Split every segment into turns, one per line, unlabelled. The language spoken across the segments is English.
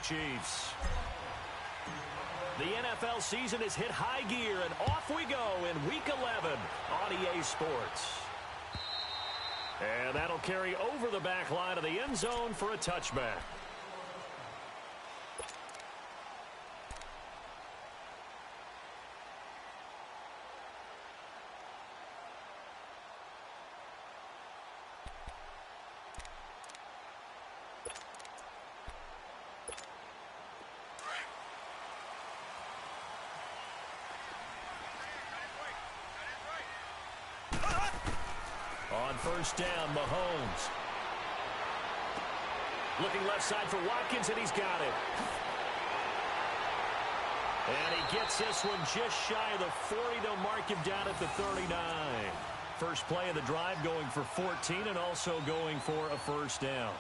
Chiefs. The NFL season has hit high gear, and off we go in Week 11 on EA Sports. And that'll carry over the back line of the end zone for a touchback. On first down, Mahomes. Looking left side for Watkins, and he's got it. And he gets this one just shy of the 40. They'll mark him down at the 39. First play of the drive going for 14 and also going for a first down.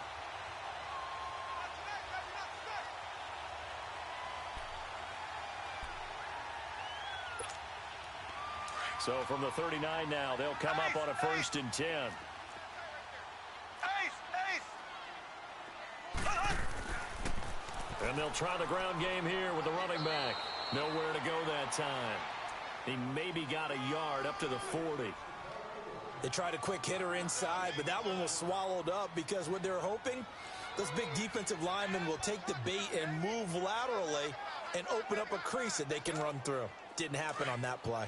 So from the 39 now, they'll come up on a 1st and 10. And they'll try the ground game here with the running back. Nowhere to go that time. He maybe got a yard up to the 40.
They tried a quick hitter inside, but that one was swallowed up because what they're hoping, those big defensive linemen will take the bait and move laterally and open up a crease that they can run through. Didn't happen on that play.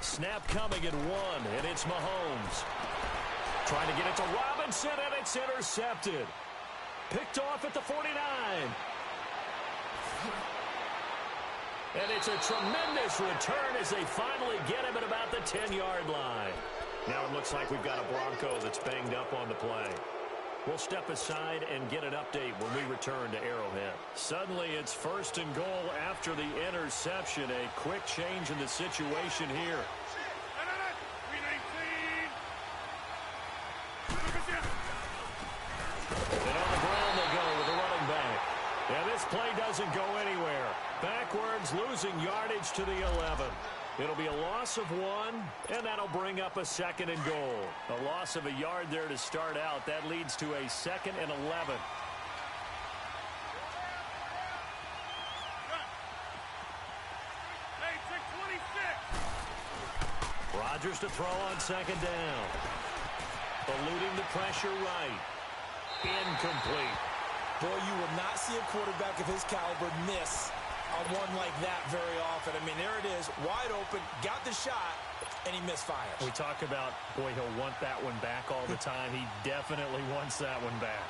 Snap coming at 1, and it's Mahomes. Trying to get it to Robinson, and it's intercepted. Picked off at the 49. And it's a tremendous return as they finally get him at about the 10-yard line. Now it looks like we've got a Bronco that's banged up on the play. We'll step aside and get an update when we return to Arrowhead. Suddenly, it's 1st and goal after the interception. A quick change in the situation here. And on the ground they go with the running back. And this play doesn't go anywhere. Backwards, losing yardage to the 11. It'll be a loss of 1, and that'll bring up a 2nd and goal. A loss of a yard there to start out. That leads to a 2nd and 11. Rodgers to throw on 2nd down. Eluding the pressure right. Incomplete.
Boy, you will not see a quarterback of his caliber miss on one like that very often. I mean, there it is, wide open, got the shot, and he misfires.
We talk about, boy, he'll want that one back all the time. He definitely wants that one back.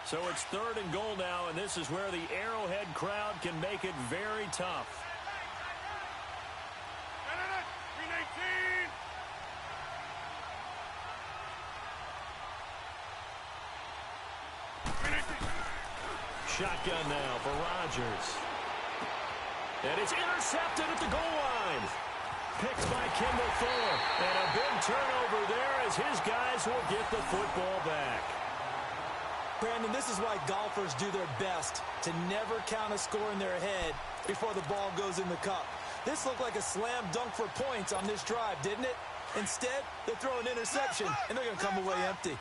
So it's 3rd and goal now, and this is where the Arrowhead crowd can make it very tough. Shotgun now for Rodgers. And it's intercepted at the goal line. Picked by Kendall Fuller. And a big turnover there as his guys will get the football back.
Brandon, this is why golfers do their best to never count a score in their head before the ball goes in the cup. This looked like a slam dunk for points on this drive, didn't it? Instead, they throw an interception, and they're going to come away empty.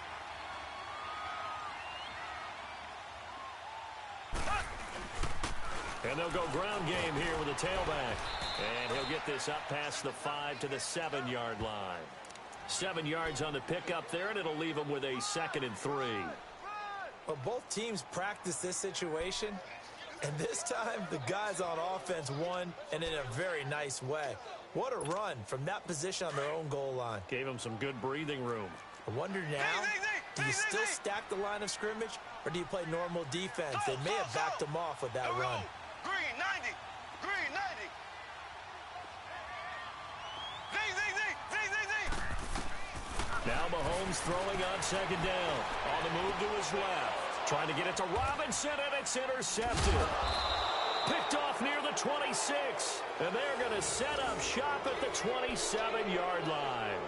And they'll go ground game here with a tailback. And he'll get this up past the 5 to the 7-yard line. 7 yards on the pickup there, and it'll leave him with a 2nd and 3.
Well, both teams practice this situation, and this time the guys on offense won, and in a very nice way. What a run from that position on their own goal line.
Gave him some good breathing room.
I wonder now, do you still stack the line of scrimmage, or do you play normal defense? They may have backed them off with that run.
Green 90. Green 90.
Now Mahomes throwing on second down. On the move to his left. Trying to get it to Robinson, and it's intercepted. Picked off near the 26. And they're going to set up shop at the 27-yard line.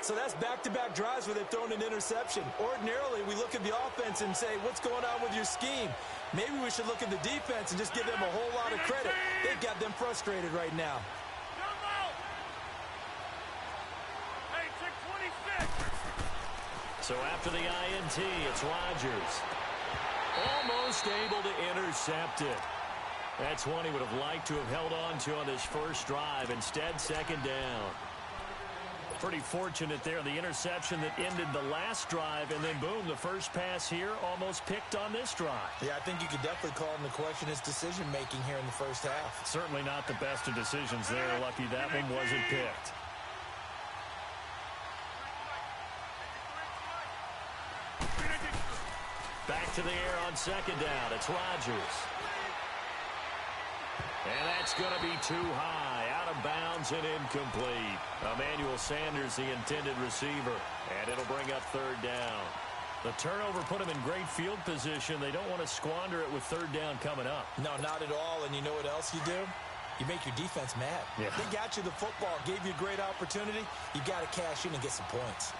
So that's back-to-back drives where they've thrown an interception. Ordinarily, we look at the offense and say, what's going on with your scheme? Maybe we should look at the defense and just give them a whole lot of credit. They've got them frustrated right now.
So after the INT, it's Rodgers. Almost able to intercept it. That's one he would have liked to have held on to on his first drive. Instead, second down. Pretty fortunate there. The interception that ended the last drive, and then boom, the first pass here almost picked on this drive.
Yeah, I think you could definitely call into question his decision-making here in the first half.
Certainly not the best of decisions there. Lucky that one wasn't picked. Back to the air on second down. It's Rodgers. And that's going to be too high. Out of bounds and incomplete. Emmanuel Sanders, the intended receiver. And it'll bring up third down. The turnover put him in great field position. They don't want to squander it with third down coming up.
No, not at all. And you know what else you do? You make your defense mad.
Yeah.
They got you the football, gave you a great opportunity. You got to cash in and get some points.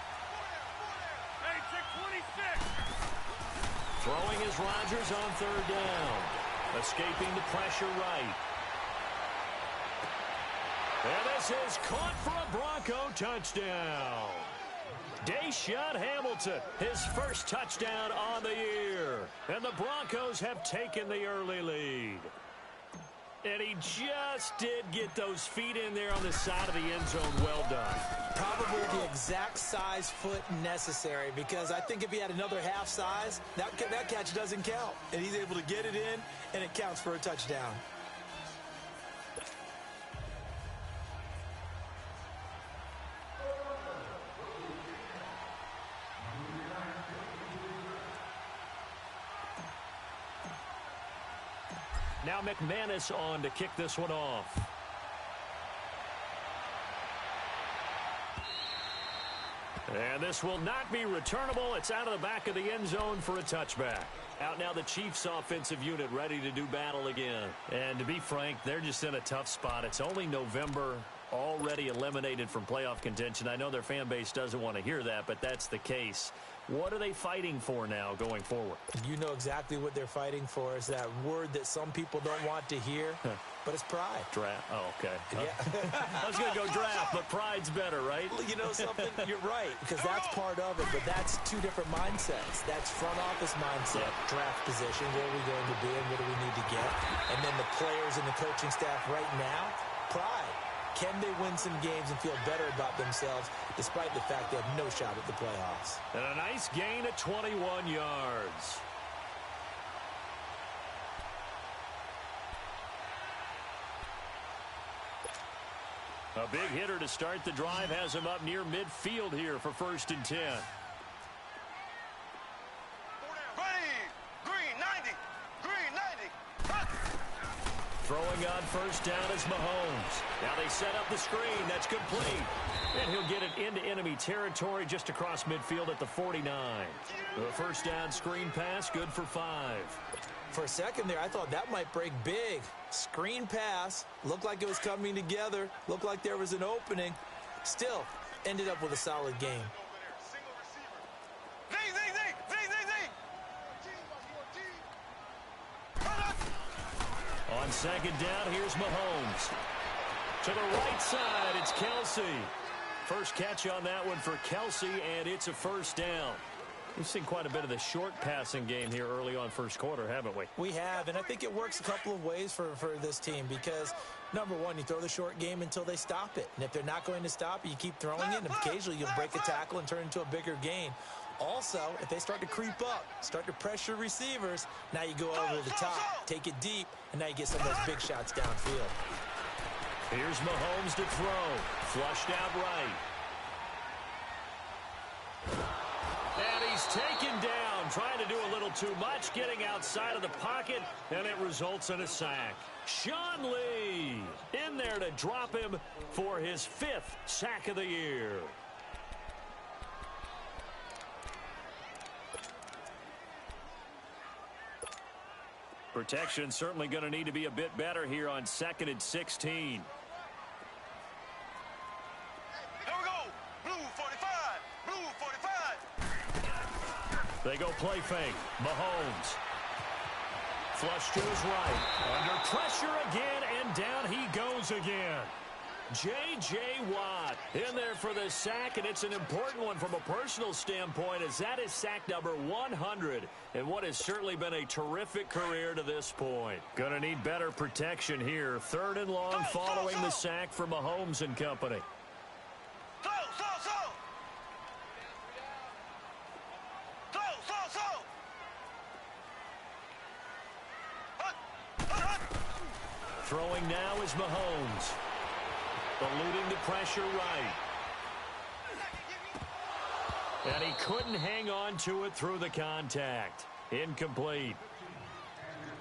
Throwing is Rodgers on third down. Escaping the pressure right. And this is caught for a Bronco touchdown. Deshaun Hamilton, his first touchdown on the year. And the Broncos have taken the early lead. And he just did get those feet in there on the side of the end zone. Well done.
Probably the exact size foot necessary, because I think if he had another half size, that catch doesn't count. And he's able to get it in, and it counts for a touchdown.
Now McManus on to kick this one off. And this will not be returnable. It's out of the back of the end zone for a touchback. Out now the Chiefs offensive unit ready to do battle again. And to be frank, they're just in a tough spot. It's only November, already eliminated from playoff contention. I know their fan base doesn't want to hear that, but that's the case. What are they fighting for now going forward?
You know exactly what they're fighting for. Is that word that some people don't want to hear, but it's pride.
Draft. Oh, okay.
Yeah.
I was going to go draft, but pride's better, right?
You know something? You're right, because that's part of it, but that's two different mindsets. That's front office mindset, draft position, where are we going to be and what do we need to get? And then the players and the coaching staff right now, pride. Can they win some games and feel better about themselves despite the fact they have no shot at the playoffs?
And a nice gain at 21 yards. A big hitter to start the drive has him up near midfield here for 1st and 10. Throwing on first down is Mahomes. Now they set up the screen. That's complete. And he'll get it into enemy territory just across midfield at the 49. The first down screen pass, good for 5.
For a second there, I thought that might break big. Screen pass. Looked like it was coming together. Looked like there was an opening. Still, ended up with a solid game.
On second down, here's Mahomes. To the right side, it's Kelsey. First catch on that one for Kelsey, and it's a first down. We've seen quite a bit of the short passing game here early on first quarter, haven't we?
We have, and I think it works a couple of ways for this team because, number one, you throw the short game until they stop it. And if they're not going to stop it, you keep throwing it, and occasionally you'll break a tackle and turn into a bigger gain. Also, if they start to creep up, start to pressure receivers, now you go over the top, take it deep, and now you get some of those big shots downfield.
Here's Mahomes to throw. Flushed out right. And he's taken down, trying to do a little too much, getting outside of the pocket, and it results in a sack. Sean Lee in there to drop him for his 5th sack of the year. Protection certainly going to need to be a bit better here on 2nd and 16.
Here we go. Blue 45. Blue 45.
They go play fake. Mahomes. Flush to his right. Under pressure again, and down he goes again. J.J. Watt in there for the sack, and it's an important one from a personal standpoint, as that is sack number 100 in what has certainly been a terrific career to this point. Going to need better protection here. 3rd and long following the sack from Mahomes and company.
Slow.
Throwing now is Mahomes. Eluding the pressure right. And he couldn't hang on to it through the contact. Incomplete.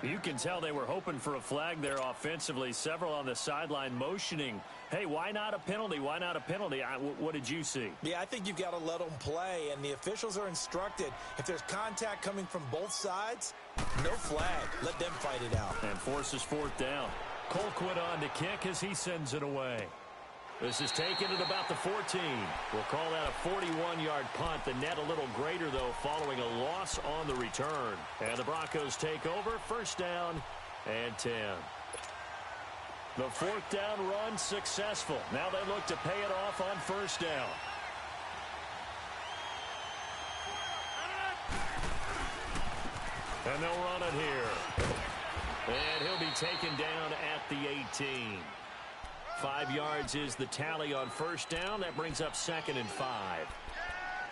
You can tell they were hoping for a flag there offensively. Several on the sideline motioning, hey, why not a penalty? Why not a penalty? What did you see?
Yeah, I think you've got to let them play, and the officials are instructed. If there's contact coming from both sides, no flag. Let them fight it out.
And forces 4th down. Colquitt on to kick as he sends it away. This is taken at about the 14. We'll call that a 41-yard punt. The net a little greater, though, following a loss on the return. And the Broncos take over. 1st down and 10. The 4th down run successful. Now they look to pay it off on 1st down. And they'll run it here. And he'll be taken down at the 18. 5 yards is the tally on 1st down. That brings up 2nd and 5.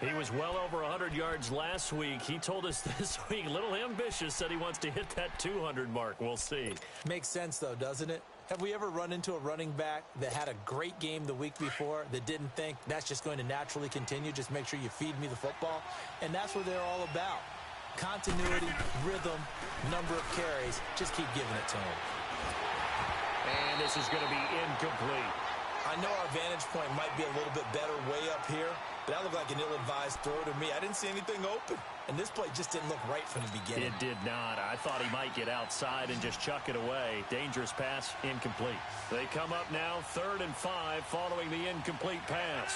He was well over 100 yards last week. He told us this week, a little ambitious, said he wants to hit that 200 mark. We'll see.
Makes sense, though, doesn't it? Have we ever run into a running back that had a great game the week before that didn't think that's just going to naturally continue? Just make sure you feed me the football. And that's what they're all about. Continuity, rhythm, number of carries. Just keep giving it to him.
And this is going to be incomplete.
I know our vantage point might be a little bit better way up here, but that looked like an ill-advised throw to me. I didn't see anything open, and this play just didn't look right from the beginning.
It did not. I thought he might get outside and just chuck it away. Dangerous pass, incomplete. They come up now, 3rd and 5, following the incomplete pass.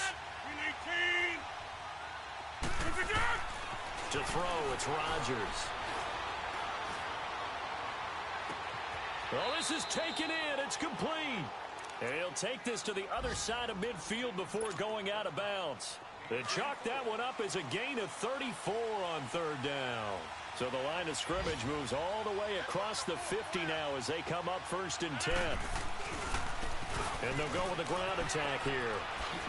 To throw, it's Rodgers. Well, this is taken in. It's complete. And he'll take this to the other side of midfield before going out of bounds. They chalk that one up as a gain of 34 on 3rd down. So the line of scrimmage moves all the way across the 50 now as they come up 1st and 10. And they'll go with the ground attack here.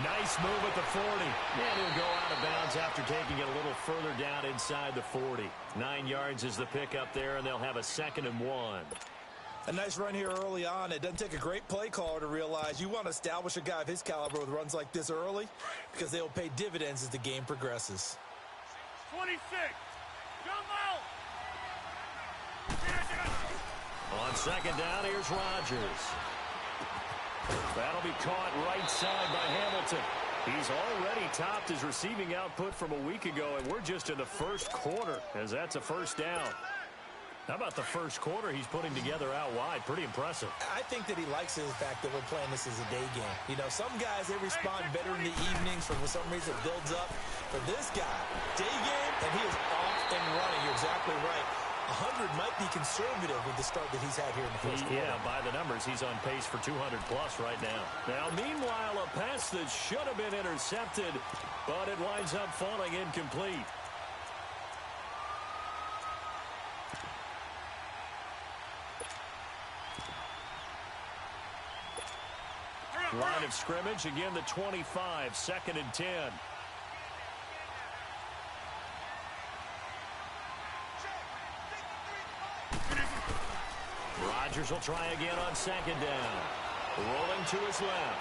Nice move at the 40. And he'll go out of bounds after taking it a little further down inside the 40. 9 yards is the pickup there, and they'll have a 2nd and 1.
A nice run here early on. It doesn't take a great play caller to realize you want to establish a guy of his caliber with runs like this early because they'll pay dividends as the game progresses.
26. Jump out.
On 2nd down, here's Rodgers. That'll be caught right side by Hamilton. He's already topped his receiving output from a week ago, and we're just in the 1st quarter as that's a 1st down. How about the 1st quarter he's putting together out wide? Pretty impressive.
I think that he likes the fact that we're playing this as a day game. You know, some guys, they respond better in the evenings for some reason it builds up. For this guy, day game, and he is off and running. You're exactly right. 100 might be conservative with the start that he's had here in the 1st quarter.
Yeah, by the numbers, he's on pace for 200-plus right now. Now, meanwhile, a pass that should have been intercepted, but it winds up falling incomplete. Line of scrimmage, again the 25, 2nd and 10. Rodgers will try again on 2nd down. Rolling to his left.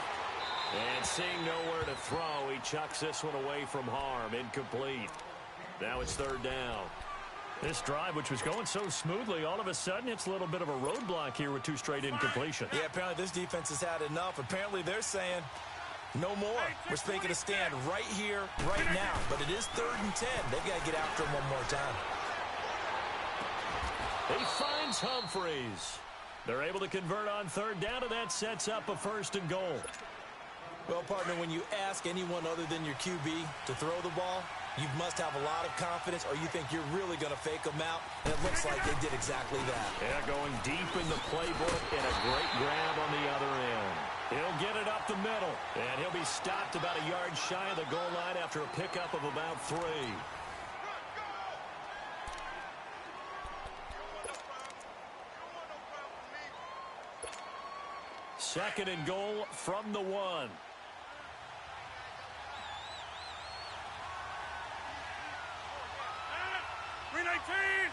And seeing nowhere to throw, he chucks this one away from harm. Incomplete. Now it's 3rd down. This drive, which was going so smoothly, all of a sudden it's a little bit of a roadblock here with 2 straight incompletions.
Yeah, apparently this defense has had enough. Apparently they're saying no more. We're taking a stand right here, right now. But it is 3rd and 10. They've got to get after him one more time.
He finds Humphries. They're able to convert on third down, and that sets up a 1st and goal.
Well, partner, when you ask anyone other than your QB to throw the ball, you must have a lot of confidence, or you think you're really going to fake them out, and it looks like they did exactly that.
Yeah, going deep in the playbook and a great grab on the other end. He'll get it up the middle, and he'll be stopped about a yard shy of the goal line after a pickup of about 3. 2nd and goal from the 1.
319.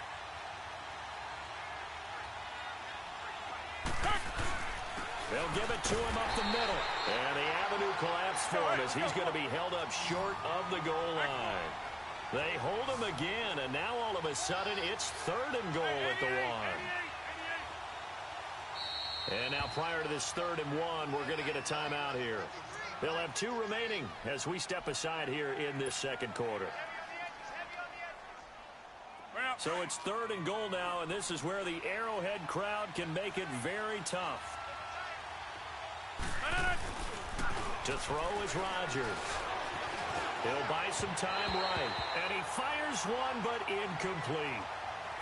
They'll give it to him up the middle. And the avenue collapsed for him as he's going to be held up short of the goal line. They hold him again, and now all of a sudden it's 3rd and goal at the 1. And now prior to this 3rd and 1, we're going to get a timeout here. They'll have 2 remaining as we step aside here in this 2nd quarter. So it's 3rd and goal now, and this is where the Arrowhead crowd can make it very tough. To throw is Rodgers. He'll buy some time right. And he fires one, but incomplete.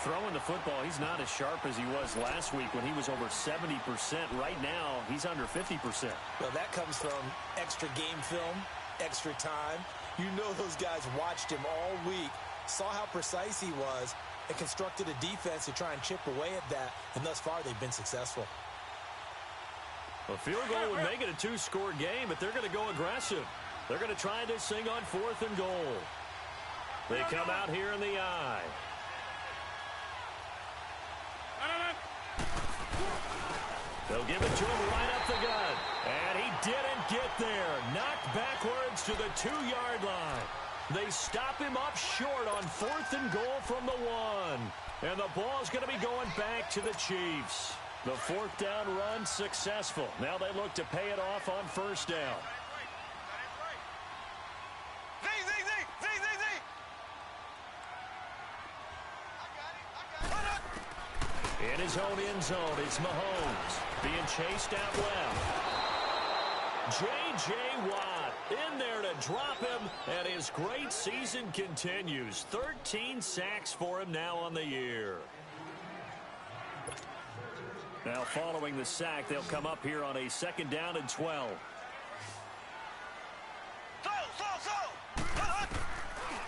Throwing the football, he's not as sharp as he was last week when he was over 70%. Right now, he's under 50%.
Well, that comes from extra game film, extra time. You know those guys watched him all week, saw how precise he was, and constructed a defense to try and chip away at that. And thus far, they've been successful.
A field goal would make it a 2-score game, but they're going to go aggressive. They're going to try this thing on 4th and goal. They come out here in the I. They'll give it to him right up the gut. And he didn't get there. Knocked backwards to the 2-yard line. They stop him up short on 4th and goal from the 1. And the ball's going to be going back to the Chiefs. The 4th down run successful. Now they look to pay it off on 1st down. In his own end zone, it's Mahomes being chased out left. J.J. Watt in there to drop him, and his great season continues. 13 sacks for him now on the year. Now following the sack, they'll come up here on a 2nd down and 12.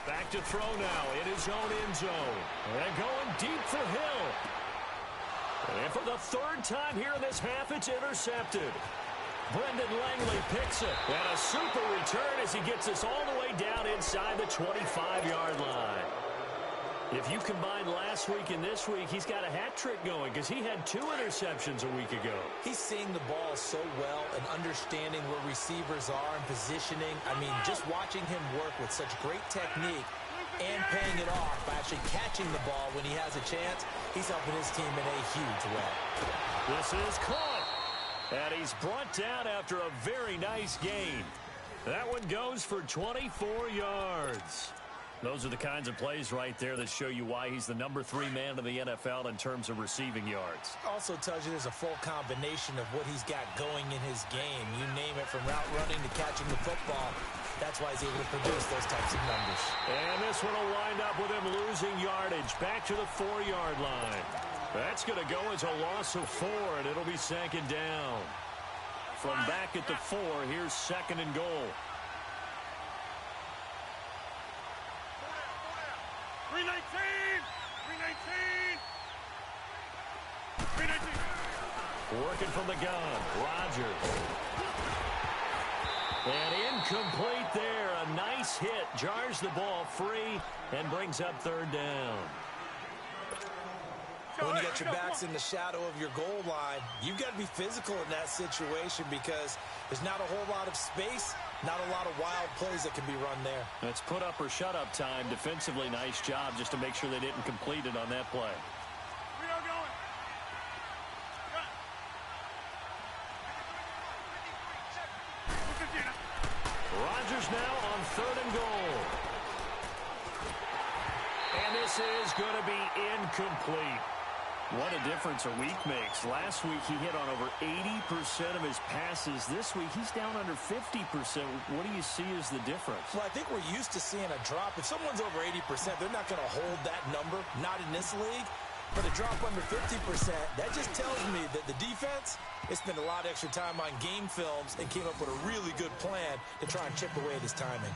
Back to throw now in his own end zone. And going deep for Hill. And for the 3rd time here in this half, it's intercepted. Brendan Langley picks it. And a super return as he gets us all the way down inside the 25-yard line. If you combine last week and this week, he's got a hat trick going because he had 2 interceptions a week ago.
He's seeing the ball so well and understanding where receivers are and positioning. I mean, just watching him work with such great technique and paying it off by actually catching the ball when he has a chance, he's helping his team in a huge way.
This is caught. And he's brought down after a very nice gain. That one goes for 24 yards. Those are the kinds of plays right there that show you why he's the number 3 man in the NFL in terms of receiving yards.
Also tells you there's a full combination of what he's got going in his game. You name it, from route running to catching the football. That's why he's able to produce those types of numbers. And
this one will wind up with him losing yardage back to the 4-yard line. That's going to go as a loss of 4, and it'll be 2nd down. From back at the 4, here's 2nd and goal.
319! 319! 319!
Working from the gun, Rodgers. And incomplete there. A nice hit. Jars the ball free and brings up 3rd down.
When you got your backs in the shadow of your goal line, you've got to be physical in that situation because there's not a whole lot of space, not a lot of wild plays that can be run there.
That's put up or shut up time. Defensively, nice job just to make sure they didn't complete it on that play.
We are going.
Rodgers now on 3rd and goal. And this is going to be incomplete. What a difference a week makes. Last week he hit on over 80% of his passes. This week he's down under 50%. What do you see as the difference?
Well, I think we're used to seeing a drop. If someone's over 80%, they're not going to hold that number, not in this league. But a drop under 50%, that just tells me that the defense, they spent a lot of extra time on game films and came up with a really good plan to try and chip away at his timing.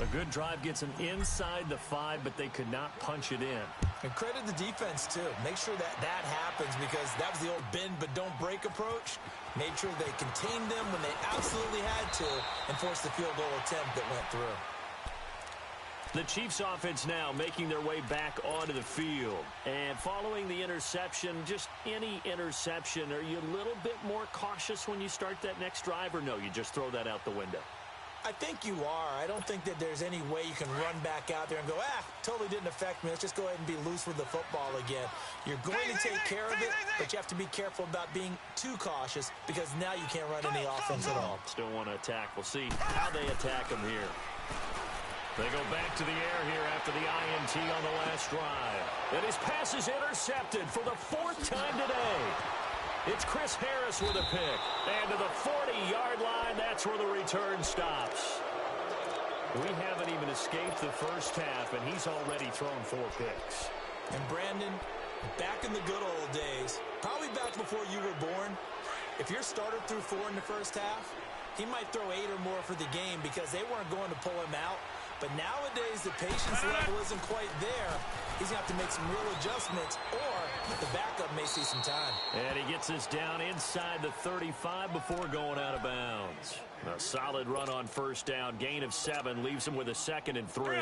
A good drive gets them inside the 5, but they could not punch it in.
And credit the defense, too. Make sure that happens, because that was the old bend but don't break approach. Made sure they contained them when they absolutely had to and forced the field goal attempt that went through.
The Chiefs offense now making their way back onto the field. And following the interception, just any interception, are you a little bit more cautious when you start that next drive, or no, you just throw that out the window?
I think you are. I don't think that there's any way you can run back out there and go, totally didn't affect me. Let's just go ahead and be loose with the football again. You're going to take care of it, but you have to be careful about being too cautious, because now you can't run any offense at all.
Still want to attack. We'll see how they attack them here. They go back to the air here after the INT on the last drive. And his pass is intercepted for the 4th time today. It's Chris Harris with a pick. And to the 40-yard line, that's where the return stops. We haven't even escaped the first half, and he's already thrown 4 picks.
And Brandon, back in the good old days, probably back before you were born, if your starter threw 4 in the first half, he might throw 8 or more for the game because they weren't going to pull him out. But nowadays, the patience level isn't quite there. He's going to have to make some real adjustments, or the backup may see some time.
And he gets us down inside the 35 before going out of bounds. A solid run on first down. Gain of 7 leaves him with a 2nd and 3.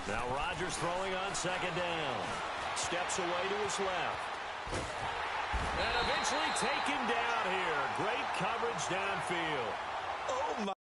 Now Rodgers throwing on 2nd down. Steps away to his left. And eventually taken down here. Great coverage downfield.
Oh, my.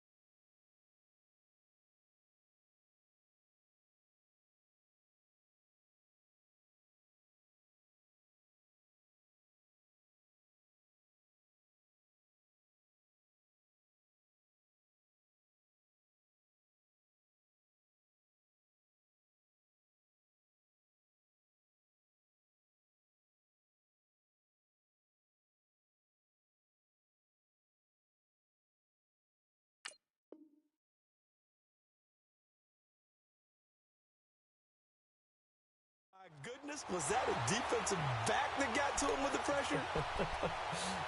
Goodness, was that a defensive back that got to him with the pressure?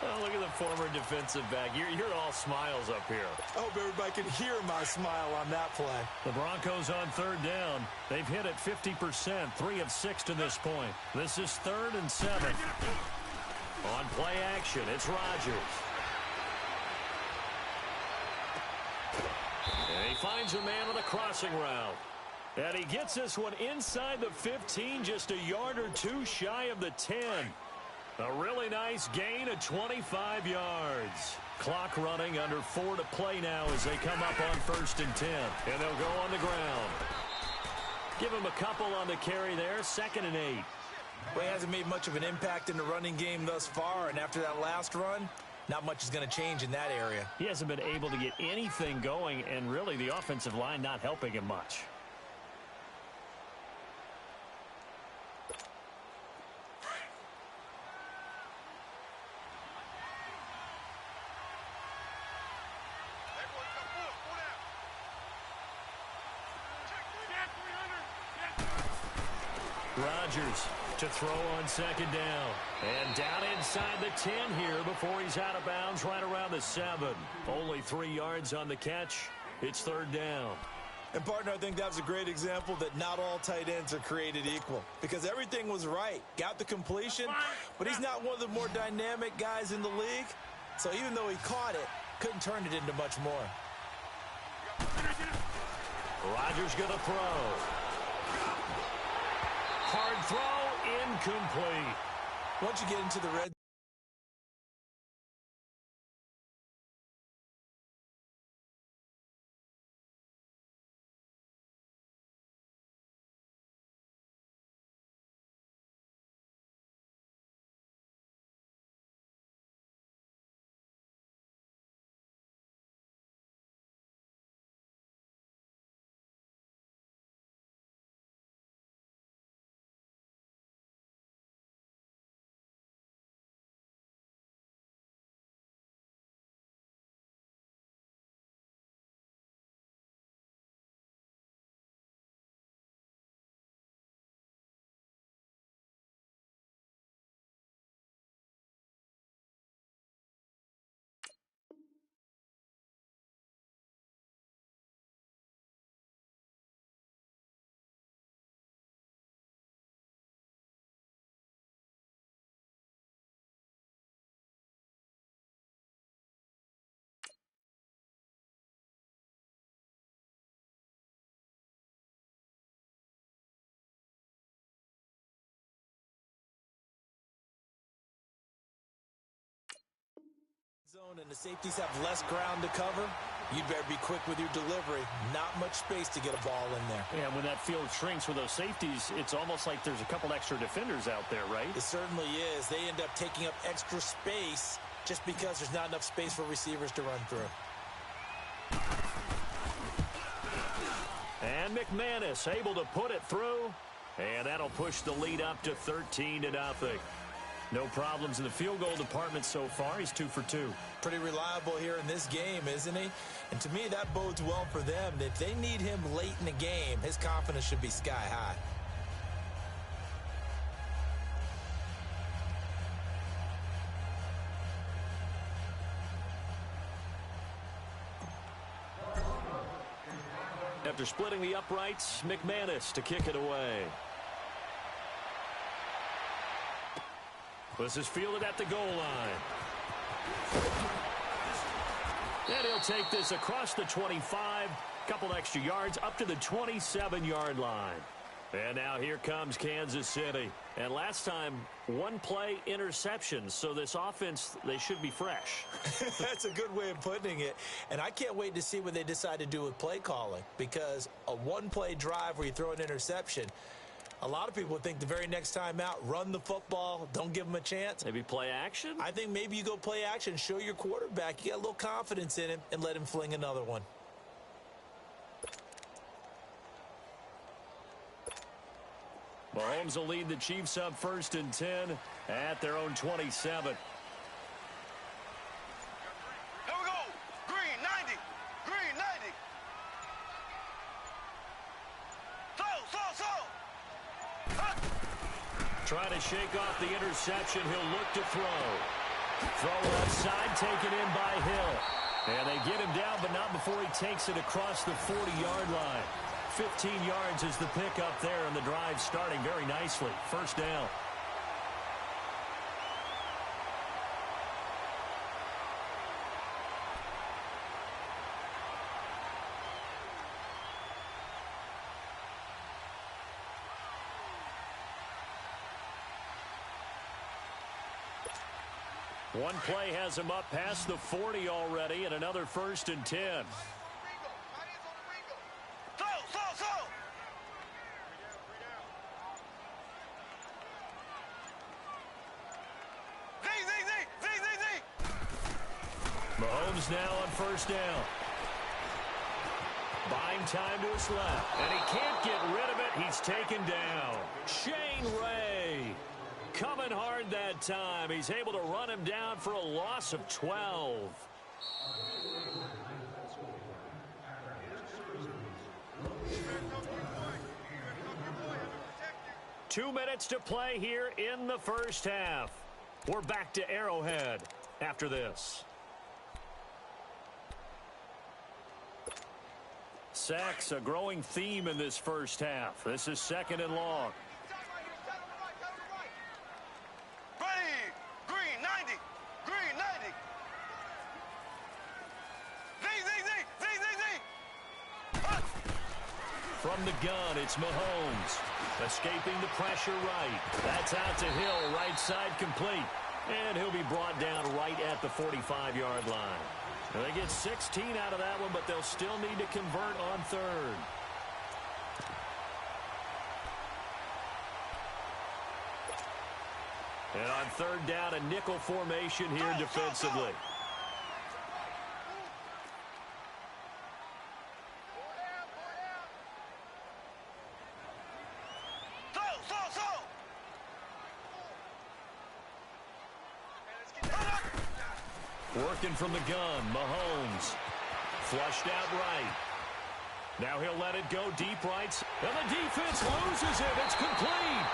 Oh, look at the former defensive back. You're all smiles up here.
I hope everybody can hear my smile on that play.
The Broncos on 3rd down. They've hit it 50%, 3 of 6 to this point. This is 3rd and 7. On play action, it's Rodgers. And he finds a man on the crossing route. And he gets this one inside the 15, just a yard or 2 shy of the 10. A really nice gain of 25 yards. Clock running, under 4 to play now as they come up on 1st and 10. And they'll go on the ground. Give him a couple on the carry there, 2nd and 8.
Well, he hasn't made much of an impact in the running game thus far, and after that last run, not much is going to change in that area.
He hasn't been able to get anything going, and really the offensive line not helping him much. Rodgers to throw on 2nd down. And down inside the 10 here before he's out of bounds, right around the 7. Only 3 yards on the catch. It's 3rd down.
And, partner, I think that was a great example that not all tight ends are created equal, because everything was right. Got the completion, but he's not one of the more dynamic guys in the league. So even though he caught it, couldn't turn it into much more.
Rodgers going to throw. Hard throw, incomplete.
Once you get into the red zone and the safeties have less ground to cover, you better be quick with your delivery. Not much space to get a ball in there.
Yeah, when that field shrinks with those safeties, it's almost like there's a couple extra defenders out there, right?
It certainly is. They end up taking up extra space just because there's not enough space for receivers to run through.
And McManus able to put it through, and that'll push the lead up to 13-0. No problems in the field goal department so far. He's 2 for 2.
Pretty reliable here in this game, isn't he? And to me, that bodes well for them. If they need him late in the game, his confidence should be sky high.
After splitting the uprights, McManus to kick it away. This is fielded at the goal line. And he'll take this across the 25, couple extra yards up to the 27-yard line. And now here comes Kansas City. And last time, one play interception. So this offense, they should be fresh.
That's a good way of putting it. And I can't wait to see what they decide to do with play calling. Because a one-play drive where you throw an interception, a lot of people think the very next time out, run the football, don't give them a chance.
Maybe play action?
I think maybe you go play action, show your quarterback. You got a little confidence in him, and let him fling another one.
Mahomes will lead the Chiefs up 1st and 10 at their own 27.
Here we go. Green 90. Green 90.
Trying to shake off the interception. He'll look to throw. Throw left side taken in by Hill. And they get him down, but not before he takes it across the 40-yard line. 15 yards is the pickup there, and the drive starting very nicely. 1st down. One play has him up past the 40 already, and another 1st and 10. Mahomes now on 1st down. Buying time to his left, and he can't get rid of it. He's taken down. Shane Ray coming hard that time. He's able to run him down for a loss of 12. Two minutes to play here in the 1st half. We're back to Arrowhead after this. Sacks, a growing theme in this 1st half. This is 2nd and long.
Green 90. Green 90.
From the gun, it's Mahomes. Escaping the pressure right. That's out to Hill, right side complete. And he'll be brought down right at the 45-yard line. Now they get 16 out of that one, but they'll still need to convert on 3rd. And on 3rd down, a nickel formation here defensively. Working from the gun, Mahomes. Flushed out right. Now he'll let it go deep right. And the defense loses it. It's complete.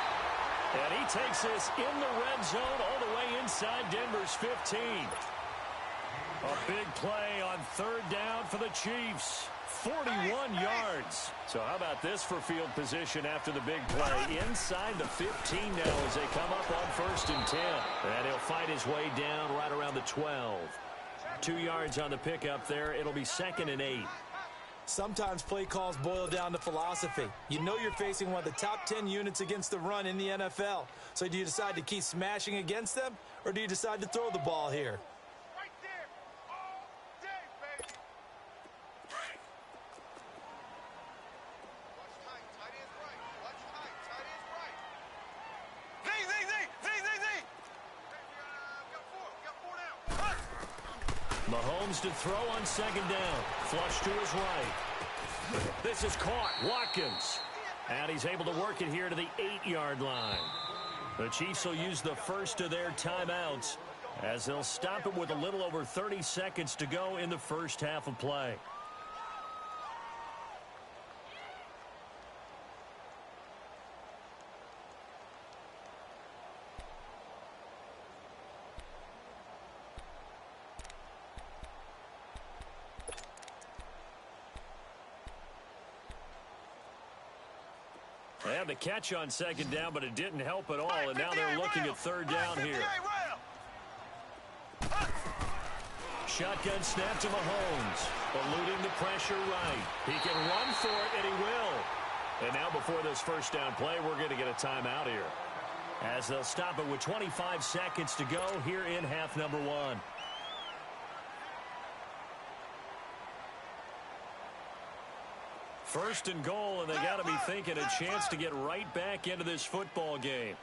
And he takes this in the red zone all the way inside Denver's 15. A big play on 3rd down for the Chiefs. 41 yards. So how about this for field position after the big play? Inside the 15 now as they come up on 1st and 10. And he'll fight his way down right around the 12. 2 yards on the pickup there. It'll be 2nd and 8.
Sometimes play calls boil down to philosophy. You know you're facing one of the top 10 units against the run in the NFL. So do you decide to keep smashing against them, or do you decide to throw the ball here?
Mahomes to throw on second down. Flush to his right. This is caught. Watkins. And he's able to work it here to the 8-yard line. The Chiefs will use the first of their timeouts as they'll stop it with a little over 30 seconds to go in the first half of play. They had the catch on second down, but it didn't help at all, and now they're looking at third down here. Shotgun snap to Mahomes, eluding the pressure right. He can run for it, and he will. And now before this first down play, we're going to get a timeout here, as they'll stop it with 25 seconds to go here in half number 1. First and goal, and they got to be thinking a chance to get right back into this football game.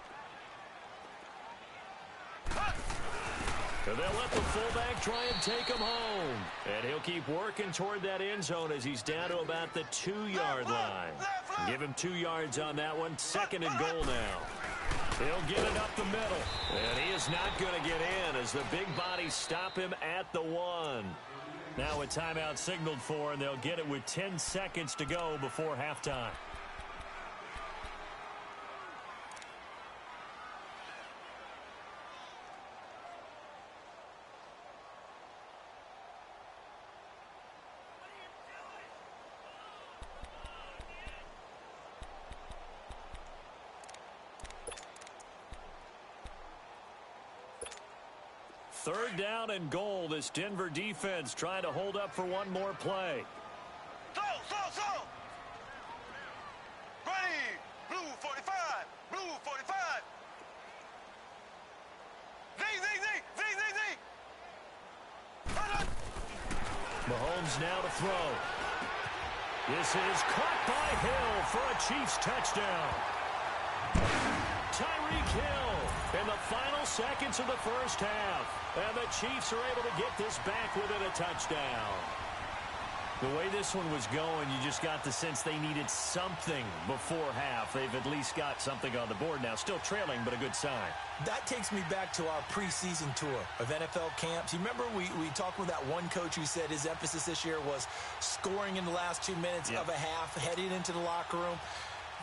So they'll let the fullback try and take him home. And he'll keep working toward that end zone as he's down to about the 2-yard line. Give him 2 yards on that one. Second and goal now. He'll get it up the middle. And he is not going to get in as the big bodies stop him at the 1. Now a timeout signaled for, and they'll get it with 10 seconds to go before halftime. Third down and goal. This Denver defense trying to hold up for one more play.
Slow. Ready. Blue 45. Blue 45. Z.
Mahomes now to throw. This is caught by Hill for a Chiefs touchdown. Tyreek Hill in the final seconds of the first half. And the Chiefs are able to get this back within a touchdown. The way this one was going, you just got the sense they needed something before half. They've at least got something on the board now. Still trailing, but a good sign.
That takes me back to our preseason tour of NFL camps. You remember we talked with that one coach who said his emphasis this year was scoring in the last 2 minutes of a half, heading into the locker room.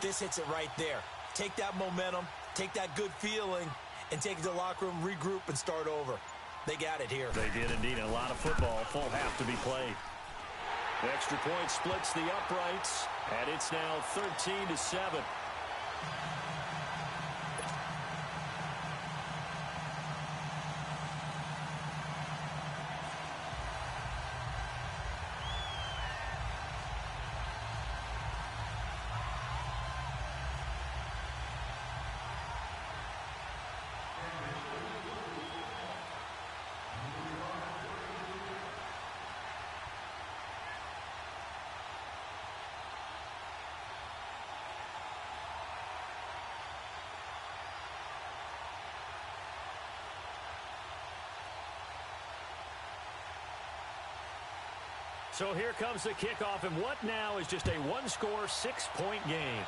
This hits it right there. Take that momentum, take that good feeling, and take it to the locker room, regroup, and start over. They got it here.
They did indeed. A lot of football, full half to be played. The extra point splits the uprights, and it's now 13-7. So here comes the kickoff, and what now is just a one-score, 6-point game.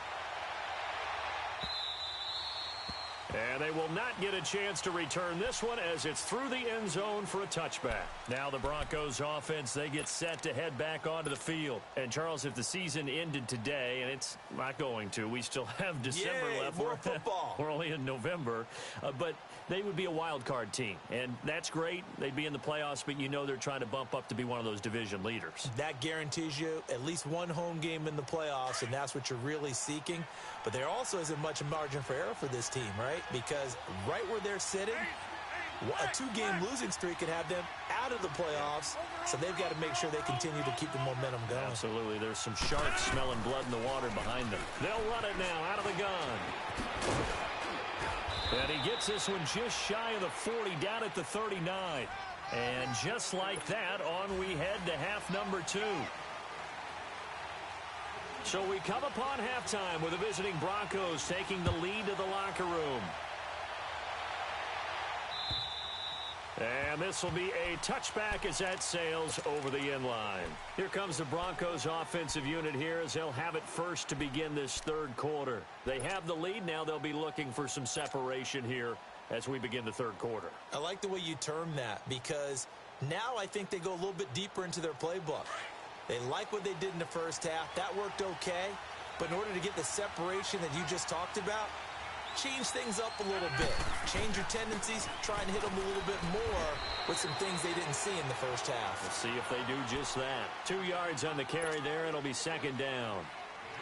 And they will not get a chance to return this one as it's through the end zone for a touchback. Now the Broncos offense, they get set to head back onto the field. And Charles, if the season ended today, and it's not going to, we still have December left.
More football.
We're only in November. But they would be a wild card team. And that's great. They'd be in the playoffs, but you know they're trying to bump up to be one of those division leaders.
That guarantees you at least one home game in the playoffs, and that's what you're really seeking. But there also isn't much margin for error for this team, right? Because right where they're sitting, a 2-game losing streak could have them out of the playoffs, so they've got to make sure they continue to keep the momentum going.
Absolutely. There's some sharks smelling blood in the water behind them. They'll run it now out of the gun. And he gets this one just shy of the 40, down at the 39. And just like that, on we head to half number 2. So we come upon halftime with the visiting Broncos taking the lead to the locker room. And this will be a touchback as that sails over the end line. Here comes the Broncos offensive unit here as they'll have it first to begin this third quarter. They have the lead. Now they'll be looking for some separation here as we begin the third quarter.
I like the way you term that because now I think they go a little bit deeper into their playbook. They like what they did in the first half. That worked okay. But in order to get the separation that you just talked about, change things up a little bit. Change your tendencies. Try and hit them a little bit more with some things they didn't see in the first half.
We'll see if they do just that. 2 yards on the carry there. It'll be second down.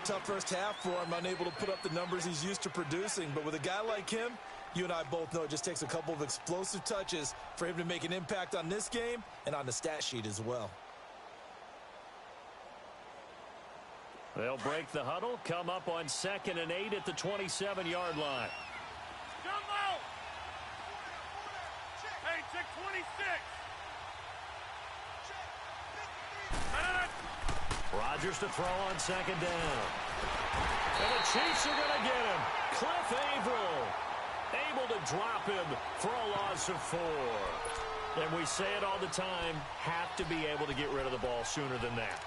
Tough first half for him. Unable to put up the numbers he's used to producing. But with a guy like him, you and I both know it just takes a couple of explosive touches for him to make an impact on this game and on the stat sheet as well.
They'll break the huddle, come up on 2nd and 8 at the 27-yard line.
Jumbo! Hey, check 26.
Rodgers to throw on 2nd down. And the Chiefs are going to get him. Cliff Averill able to drop him for a loss of 4. And we say it all the time, have to be able to get rid of the ball sooner than that.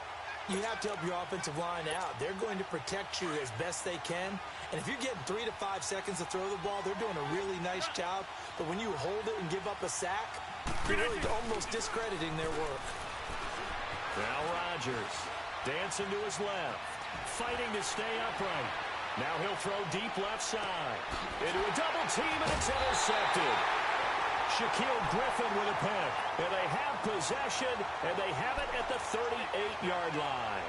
You have to help your offensive line out. They're going to protect you as best they can. And if you're getting 3 to 5 seconds to throw the ball, they're doing a really nice job. But when you hold it and give up a sack, you're really almost discrediting their work.
Now Rodgers dancing to his left, fighting to stay upright. Now he'll throw deep left side. Into a double team, and it's intercepted. Shaquille Griffin with a pick. And they have possession, and they have it at the 38-yard line.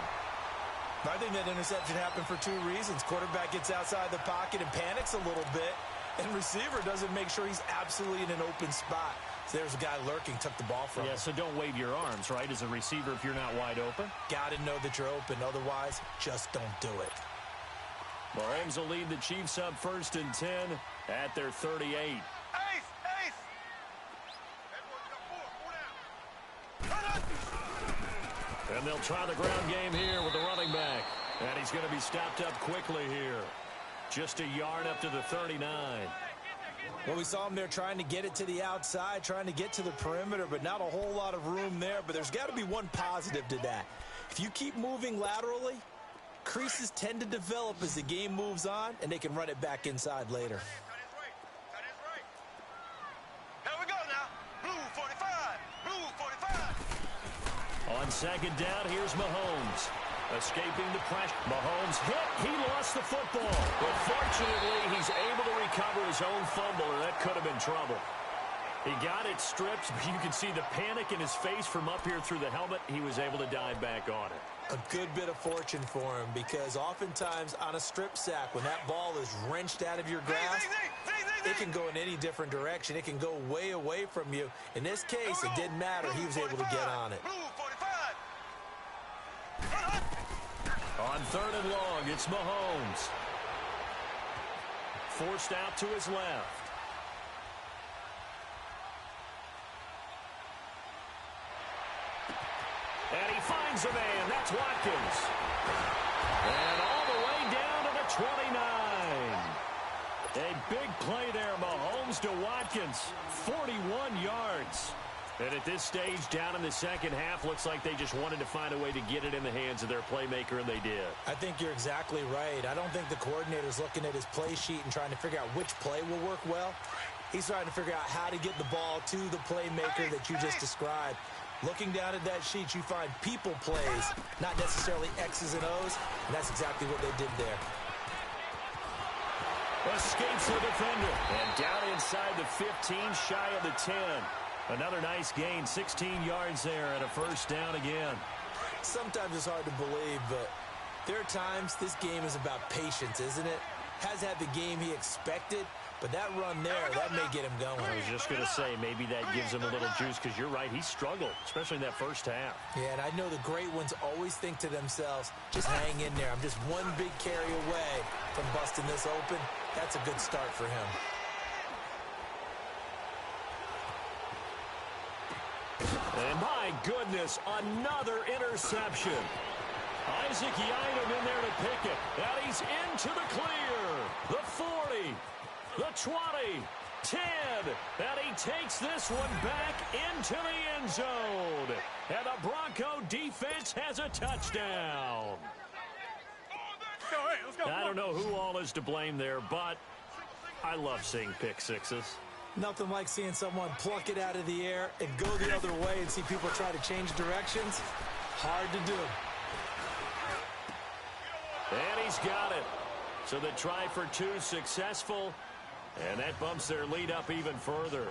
I think that interception happened for 2 reasons. Quarterback gets outside the pocket and panics a little bit, and receiver doesn't make sure he's absolutely in an open spot. So there's a guy lurking, took the ball from him.
Yeah, so don't wave your arms, right, as a receiver if you're not wide open.
Got to know that you're open. Otherwise, just don't do it.
Mahomes will lead the Chiefs up 1st and 10 at their 38.
Ace!
And they'll try the ground game here with the running back. And he's going to be stopped up quickly here. Just a yard up to the 39.
Well, we saw him there trying to get it to the outside, trying to get to the perimeter, but not a whole lot of room there. But there's got to be one positive to that. If you keep moving laterally, creases tend to develop as the game moves on, and they can run it back inside later.
Here we go now. Blue 45. Blue 45.
On 2nd down, here's Mahomes. Escaping the pressure. Mahomes hit. He lost the football. But fortunately, he's able to recover his own fumble, or that could have been trouble. He got it stripped, but you can see the panic in his face from up here through the helmet. He was able to dive back on it.
A good bit of fortune for him because oftentimes on a strip sack, when that ball is wrenched out of your grasp, it can go in any different direction. It can go way away from you. In this case, it didn't matter. He was able to get on it.
On 3rd and long, it's Mahomes. Forced out to his left. And he finds a man. That's Watkins. And all the way down to the 29. A big play there, Mahomes to Watkins. 41 yards. And at this stage, down in the second half, looks like they just wanted to find a way to get it in the hands of their playmaker, and they did.
I think you're exactly right. I don't think the coordinator's looking at his play sheet and trying to figure out which play will work well. He's trying to figure out how to get the ball to the playmaker that you just described. Looking down at that sheet, you find people plays, not necessarily X's and O's, and that's exactly what they did there.
Escapes the defender, and down inside the 15, shy of the 10. Another nice gain, 16 yards there, and a 1st down again.
Sometimes it's hard to believe, but there are times this game is about patience, isn't it? Has had the game he expected, but that run there, that may get him going.
I was just going to say, maybe that gives him a little juice, because you're right, he struggled, especially in that first half.
Yeah, and I know the great ones always think to themselves, just hang in there. I'm just one big carry away from busting this open. That's a good start for him.
And my goodness, another interception. Isaac Yiadom in there to pick it. And he's into the clear. The 40, the 20, 10. And he takes this one back into the end zone. And the Bronco defense has a touchdown. I don't know who all is to blame there, but I love seeing pick sixes.
Nothing like seeing someone pluck it out of the air and go the other way and see people try to change directions. Hard to do.
And he's got it. So the try for two successful, and that bumps their lead up even further.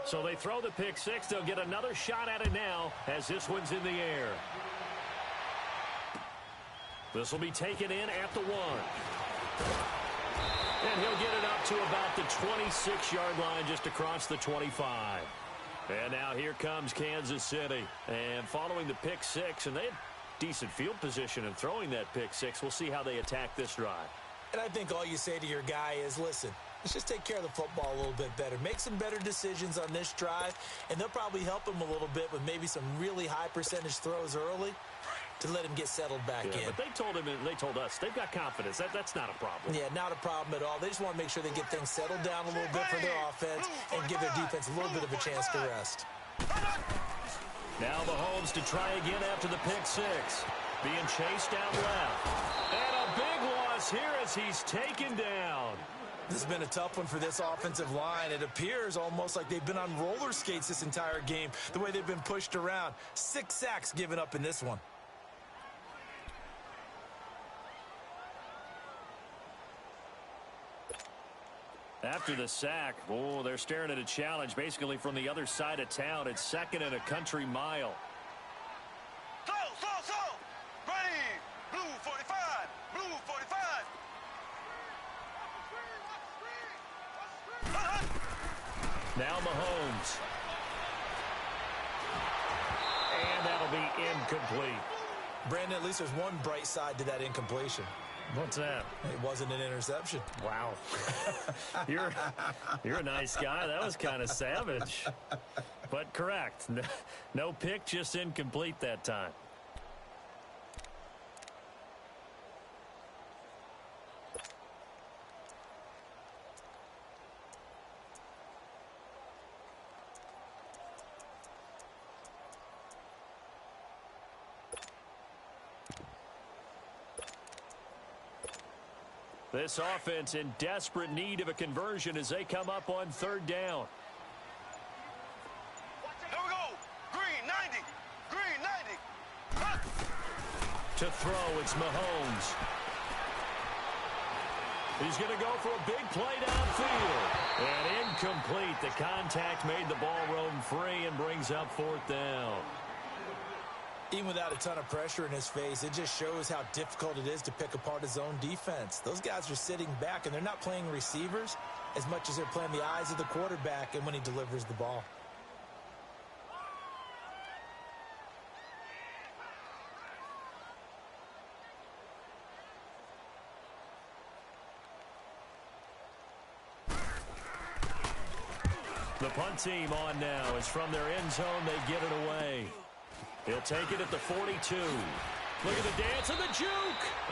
So they throw the pick six. They'll get another shot at it now as this one's in the air. This will be taken in at the 1. And he'll get it up to about the 26-yard line, just across the 25. And now here comes Kansas City. And following the pick six, and they had decent field position in throwing that pick six. We'll see how they attack this drive.
And I think all you say to your guy is, listen, let's just take care of the football a little bit better. Make some better decisions on this drive, and they'll probably help him a little bit with maybe some really high percentage throws early to let him get settled back in.
But they told him, and they told us, they've got confidence. That's not a problem.
Yeah, not a problem at all. They just want to make sure they get things settled down a little bit for their offense and give their defense a little bit of a chance to rest.
Now Mahomes to try again after the pick six. Being chased down left. And a big loss here as he's taken down.
This has been a tough one for this offensive line. It appears almost like they've been on roller skates this entire game, the way they've been pushed around. 6 sacks given up in this one.
After the sack, they're staring at a challenge basically from the other side of town. It's 2nd and a country mile.
Slow. Ready. Blue 45. Blue 45.
Now Mahomes. And that'll be incomplete.
Brandon, at least there's one bright side to that incompletion.
What's that?
It wasn't an interception.
Wow. You're a nice guy. That was kind of savage. But correct. No pick, just incomplete that time. This offense in desperate need of a conversion as they come up on 3rd down.
Here we go. Green 90. Green 90.
To throw, it's Mahomes. He's going to go for a big play downfield. And incomplete. The contact made the ball roam free and brings up 4th down.
Even without a ton of pressure in his face, it just shows how difficult it is to pick apart his own defense. Those guys are sitting back, and they're not playing receivers as much as they're playing the eyes of the quarterback and when he delivers the ball.
The punt team on now is from their end zone. They get it away. He'll take it at the 42. Look at the dance and the juke.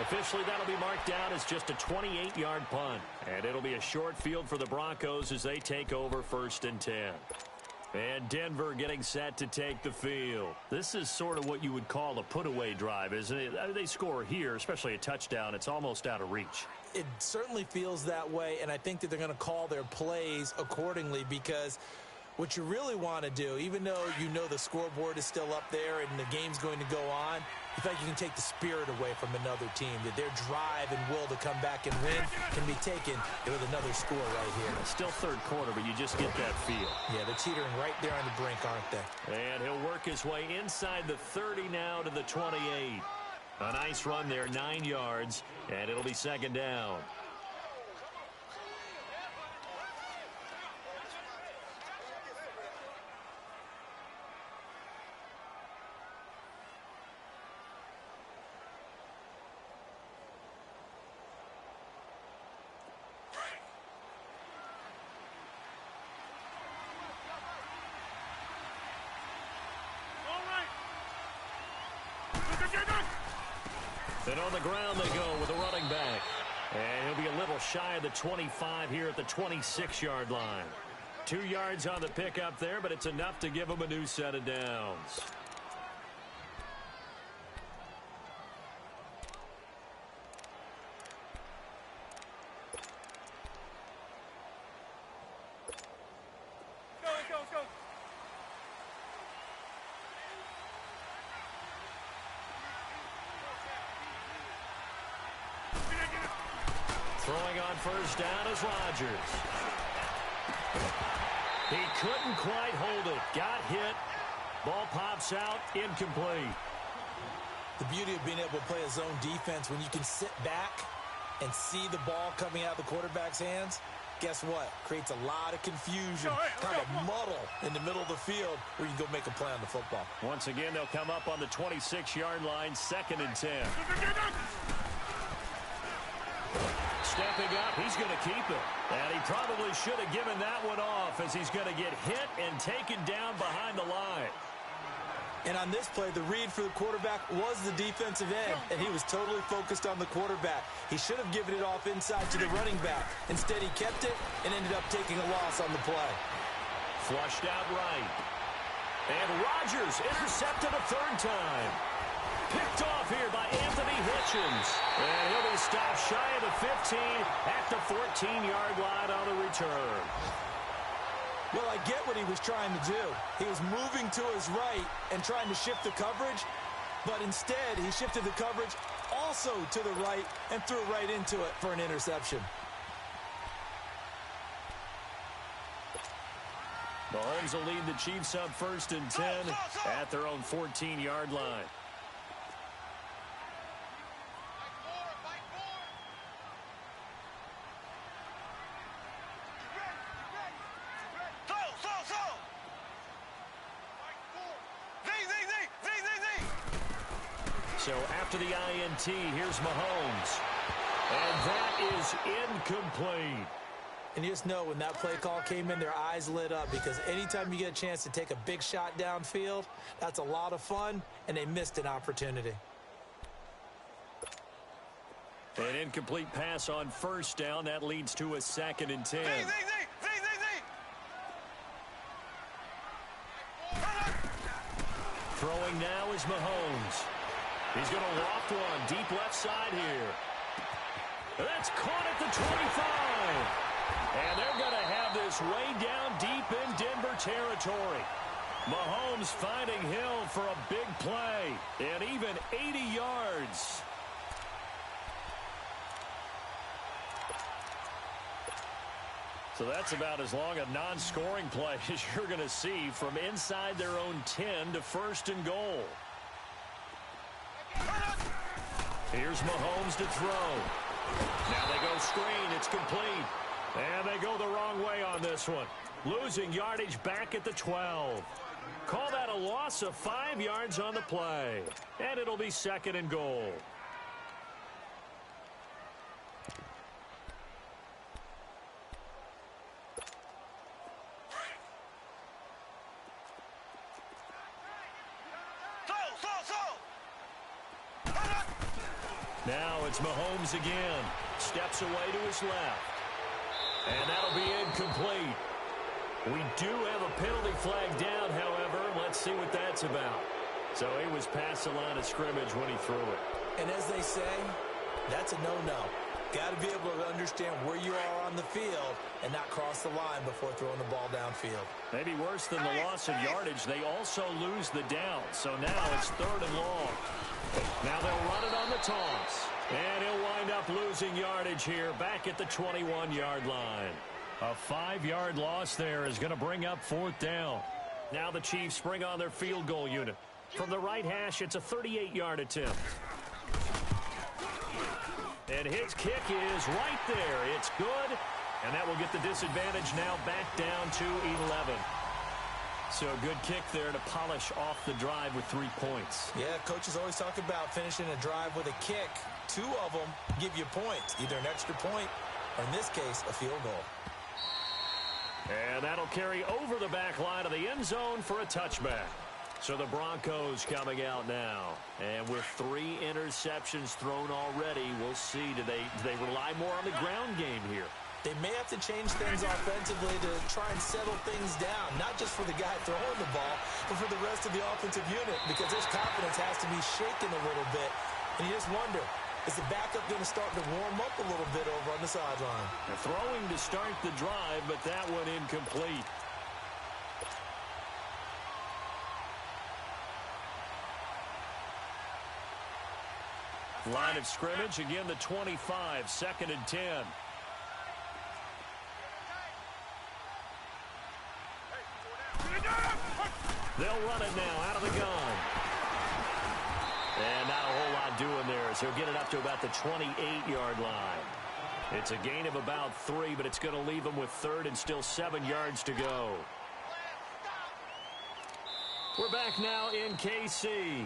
Officially, that'll be marked down as just a 28-yard punt. And it'll be a short field for the Broncos as they take over 1st and 10. And Denver getting set to take the field. This is sort of what you would call a put-away drive, isn't it? They score here, especially a touchdown. It's almost out of reach.
It certainly feels that way, and I think that they're going to call their plays accordingly because what you really want to do, even though you know the scoreboard is still up there and the game's going to go on, you feel like you can take the spirit away from another team, that their drive and will to come back and win can be taken with another score right here.
It's still 3rd quarter, but you just get that feel.
Yeah, they're teetering right there on the brink, aren't they?
And he'll work his way inside the 30 now to the 28. A nice run there, 9 yards, and it'll be 2nd down. And on the ground they go with a running back. And he'll be a little shy of the 25 here at the 26-yard line. 2 yards on the pickup there, but it's enough to give him a new set of downs.
Let's go.
Throwing on first down is Rodgers. He couldn't quite hold it. Got hit. Ball pops out. Incomplete.
The beauty of being able to play a zone defense when you can sit back and see the ball coming out of the quarterback's hands, guess what? Creates a lot of confusion, kind of muddle in the middle of the field where you can go make a play on the football.
Once again, they'll come up on the 26-yard line, 2nd and 10. Stepping up, he's going to keep it. And he probably should have given that one off as he's going to get hit and taken down behind the line.
And on this play, the read for the quarterback was the defensive end, and he was totally focused on the quarterback. He should have given it off inside to the running back. Instead, he kept it and ended up taking a loss on the play.
Flushed out right. And Rodgers intercepted a 3rd time. Picked off here by Anthony Hitchens. And he'll be stopped shy of the 15 at the 14-yard line on the return.
Well, I get what he was trying to do. He was moving to his right and trying to shift the coverage, but instead he shifted the coverage also to the right and threw right into it for an interception.
Mahomes will lead the Chiefs up 1st and 10 at their own 14-yard line. So after the INT, here's Mahomes. And that is incomplete.
And you just know when that play call came in, their eyes lit up because anytime you get a chance to take a big shot downfield, that's a lot of fun, and they missed an opportunity.
An incomplete pass on 1st down. That leads to a 2nd and 10. Throwing now is Mahomes. He's going to loft one deep left side here. That's caught at the 25. And they're going to have this way down deep in Denver territory. Mahomes finding Hill for a big play. And even 80 yards. So that's about as long a non-scoring play as you're going to see from inside their own 10 to 1st and goal. Here's Mahomes to throw. Now they go screen. It's complete. And they go the wrong way on this one. Losing yardage back at the 12. Call that a loss of 5 yards on the play. And it'll be 2nd and goal. Now it's Mahomes again. Steps away to his left. And that'll be incomplete. We do have a penalty flag down, however. Let's see what that's about. So he was past the line of scrimmage when he threw it.
And as they say, that's a no-no. Got to be able to understand where you are on the field and not cross the line before throwing the ball downfield.
Maybe worse than the loss of yardage, they also lose the down. So now it's 3rd and long. Now they'll run it on the toss. And he'll wind up losing yardage here back at the 21-yard line. A 5-yard loss there is going to bring up 4th down. Now the Chiefs bring on their field goal unit. From the right hash, it's a 38-yard attempt. And his kick is right there. It's good. And that will get the disadvantage now back down to 11. So a good kick there to polish off the drive with 3 points.
Yeah, coaches always talk about finishing a drive with a kick. 2 of them give you points, either an extra point or, in this case, a field goal.
And that'll carry over the back line of the end zone for a touchback. So the Broncos coming out now. And with 3 interceptions thrown already, we'll see. Do they rely more on the ground game here?
They may have to change things offensively to try and settle things down, not just for the guy throwing the ball, but for the rest of the offensive unit, because his confidence has to be shaken a little bit. And you just wonder, is the backup going to start to warm up a little bit over on the sideline?
They're throwing to start the drive, but that one incomplete. Line of scrimmage, again the 25, 2nd and 10. They'll run it now out of the gun. And not a whole lot doing there as he'll get it up to about the 28-yard line. It's a gain of about 3, but it's going to leave him with 3rd and still 7 yards to go. We're back now in KC.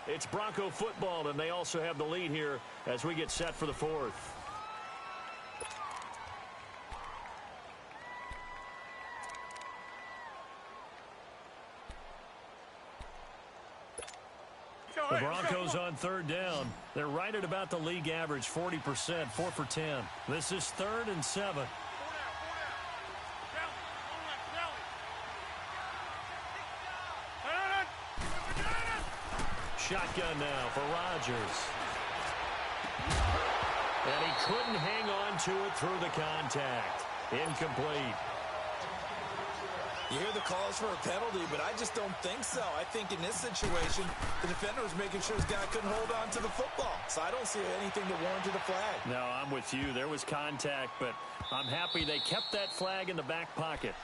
It's Bronco football, and they also have the lead here as we get set for the 4th. The Broncos on 3rd down. They're right at about the league average, 40%, 4 for 10. This is 3rd and 7. Shotgun now for Rodgers. And he couldn't hang on to it through the contact. Incomplete.
You hear the calls for a penalty, but I just don't think so. I think in this situation, the defender was making sure his guy couldn't hold on to the football. So I don't see anything that warranted a flag.
No, I'm with you. There was contact, but I'm happy they kept that flag in the back pocket.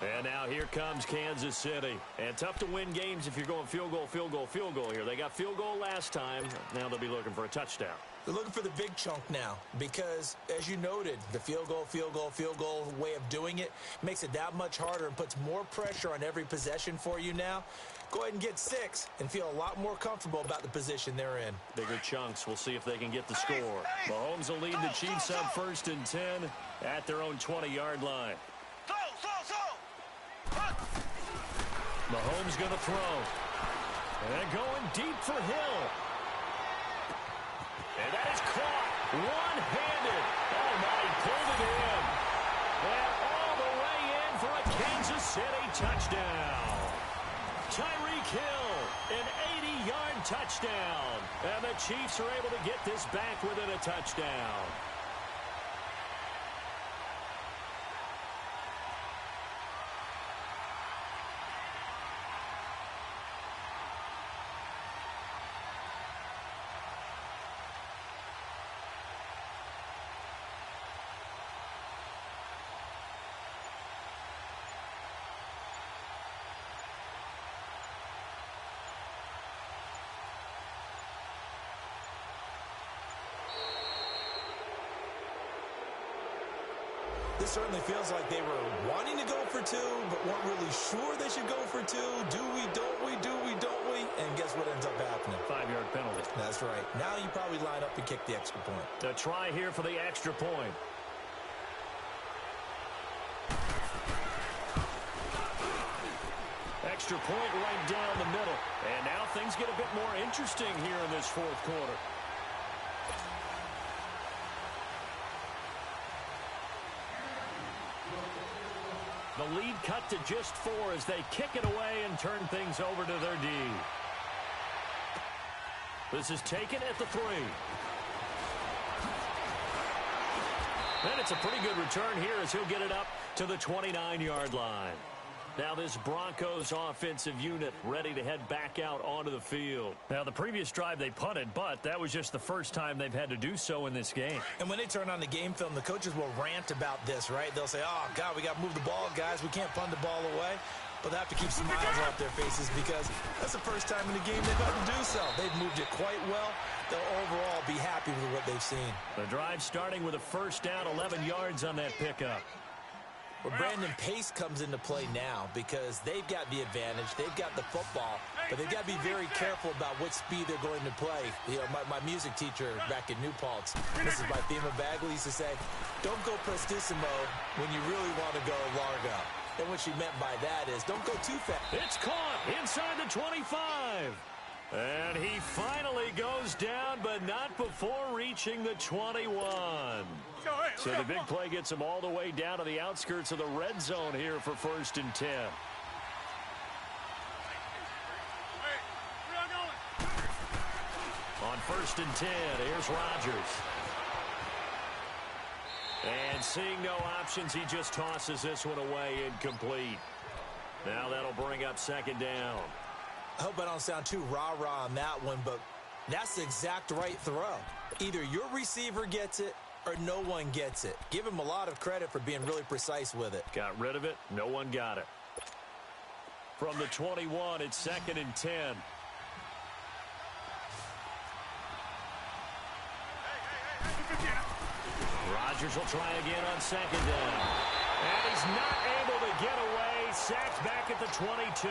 And now here comes Kansas City. And tough to win games if you're going field goal, field goal, field goal here. They got field goal last time. Now they'll be looking for a touchdown.
They're looking for the big chunk now because, as you noted, the field goal way of doing it makes it that much harder and puts more pressure on every possession for you now. Go ahead and get 6 and feel a lot more comfortable about the position they're in.
Bigger chunks. We'll see if they can get the score. Mahomes will lead the Chiefs up 1st and 10 at their own 20-yard line. Mahomes going to throw. And going deep for Hill. And that is caught one-handed. Oh, my, he pulled it in. And all the way in for a Kansas City touchdown. Tyreek Hill, an 80-yard touchdown. And the Chiefs are able to get this back within a touchdown.
This certainly feels like they were wanting to go for 2, but weren't really sure they should go for 2. Do we, don't we, do we, don't we? And guess what ends up happening?
5-yard penalty.
That's right. Now you probably line up and kick the extra point.
A try here for the extra point. Extra point right down the middle. And now things get a bit more interesting here in this 4th quarter. The lead cut to just 4 as they kick it away and turn things over to their D. This is taken at the 3. And it's a pretty good return here as he'll get it up to the 29-yard line. Now this Broncos offensive unit ready to head back out onto the field. Now the previous drive they punted, but that was just the first time they've had to do so in this game.
And when they turn on the game film, the coaches will rant about this, right? They'll say, oh, God, we got to move the ball, guys. We can't punt the ball away. But they have to keep smiles off their faces because that's the first time in the game they've had to do so. They've moved it quite well. They'll overall be happy with what they've seen.
The drive starting with a first down, 11 yards on that pickup.
Well, Brandon, pace comes into play now because they've got the advantage. They've got the football, but they've got to be very careful about what speed they're going to play. You know, my music teacher back in New Paltz, this is my theme of Bagley, used to say, don't go prestissimo when you really want to go largo. And what she meant by that is don't go too fast.
It's caught inside the 25. And he finally goes down, but not before reaching the 21. So the big play gets him all the way down to the outskirts of the red zone here for 1st and 10. On 1st and 10, here's Rodgers. And seeing no options, he just tosses this one away incomplete. Now that'll bring up 2nd down.
I hope I don't sound too rah-rah on that one, but that's the exact right throw. Either your receiver gets it or no one gets it. Give him a lot of credit for being really precise with it.
Got rid of it. No one got it. From the 21, it's 2nd and 10. Rodgers will try again on 2nd down. And he's not able to get away. Sacked back at the 22.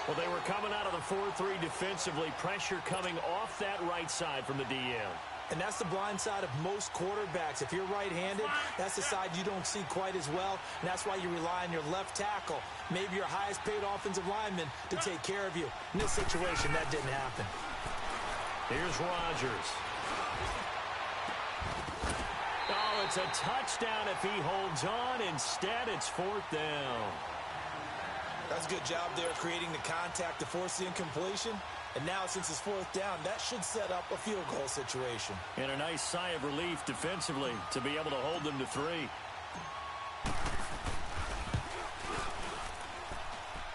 Well, they were coming out of the 4-3 defensively. Pressure coming off that right side from the DM.
And that's the blind side of most quarterbacks. If you're right-handed, that's the side you don't see quite as well. And that's why you rely on your left tackle, maybe your highest-paid offensive lineman, to take care of you. In this situation, that didn't happen.
Here's Rodgers. Oh, it's a touchdown if he holds on. Instead, it's 4th down.
That's a good job there creating the contact to force the incompletion. And now, since it's 4th down, that should set up a field goal situation.
And a nice sigh of relief defensively to be able to hold them to 3.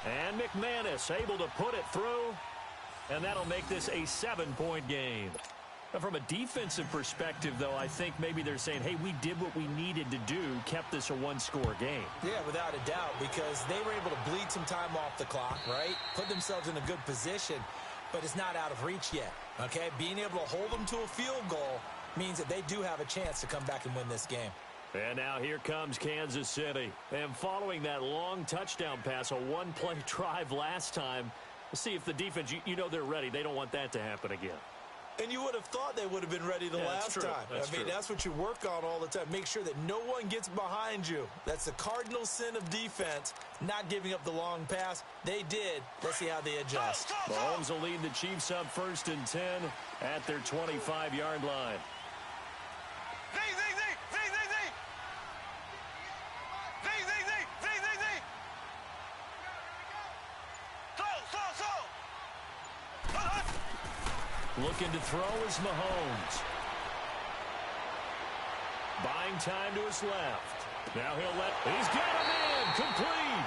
And McManus able to put it through. And that'll make this a 7-point game. Now, from a defensive perspective, though, I think maybe they're saying, hey, we did what we needed to do, kept this a 1-score game.
Yeah, without a doubt, because they were able to bleed some time off the clock, right? Put themselves in a good position, but it's not out of reach yet, okay? Being able to hold them to a field goal means that they do have a chance to come back and win this game.
And now here comes Kansas City. And following that long touchdown pass, a one-play drive last time, we'll see if the defense, you know they're ready. They don't want that to happen again.
And you would have thought they would have been ready the last time. That's what you work on all the time. Make sure that no one gets behind you. That's the cardinal sin of defense, not giving up the long pass. They did. Let's see how they adjust.
Mahomes will lead the Chiefs up 1st and 10 at their 25-yard line. Looking to throw is Mahomes. Buying time to his left. Now he's got him in. Complete.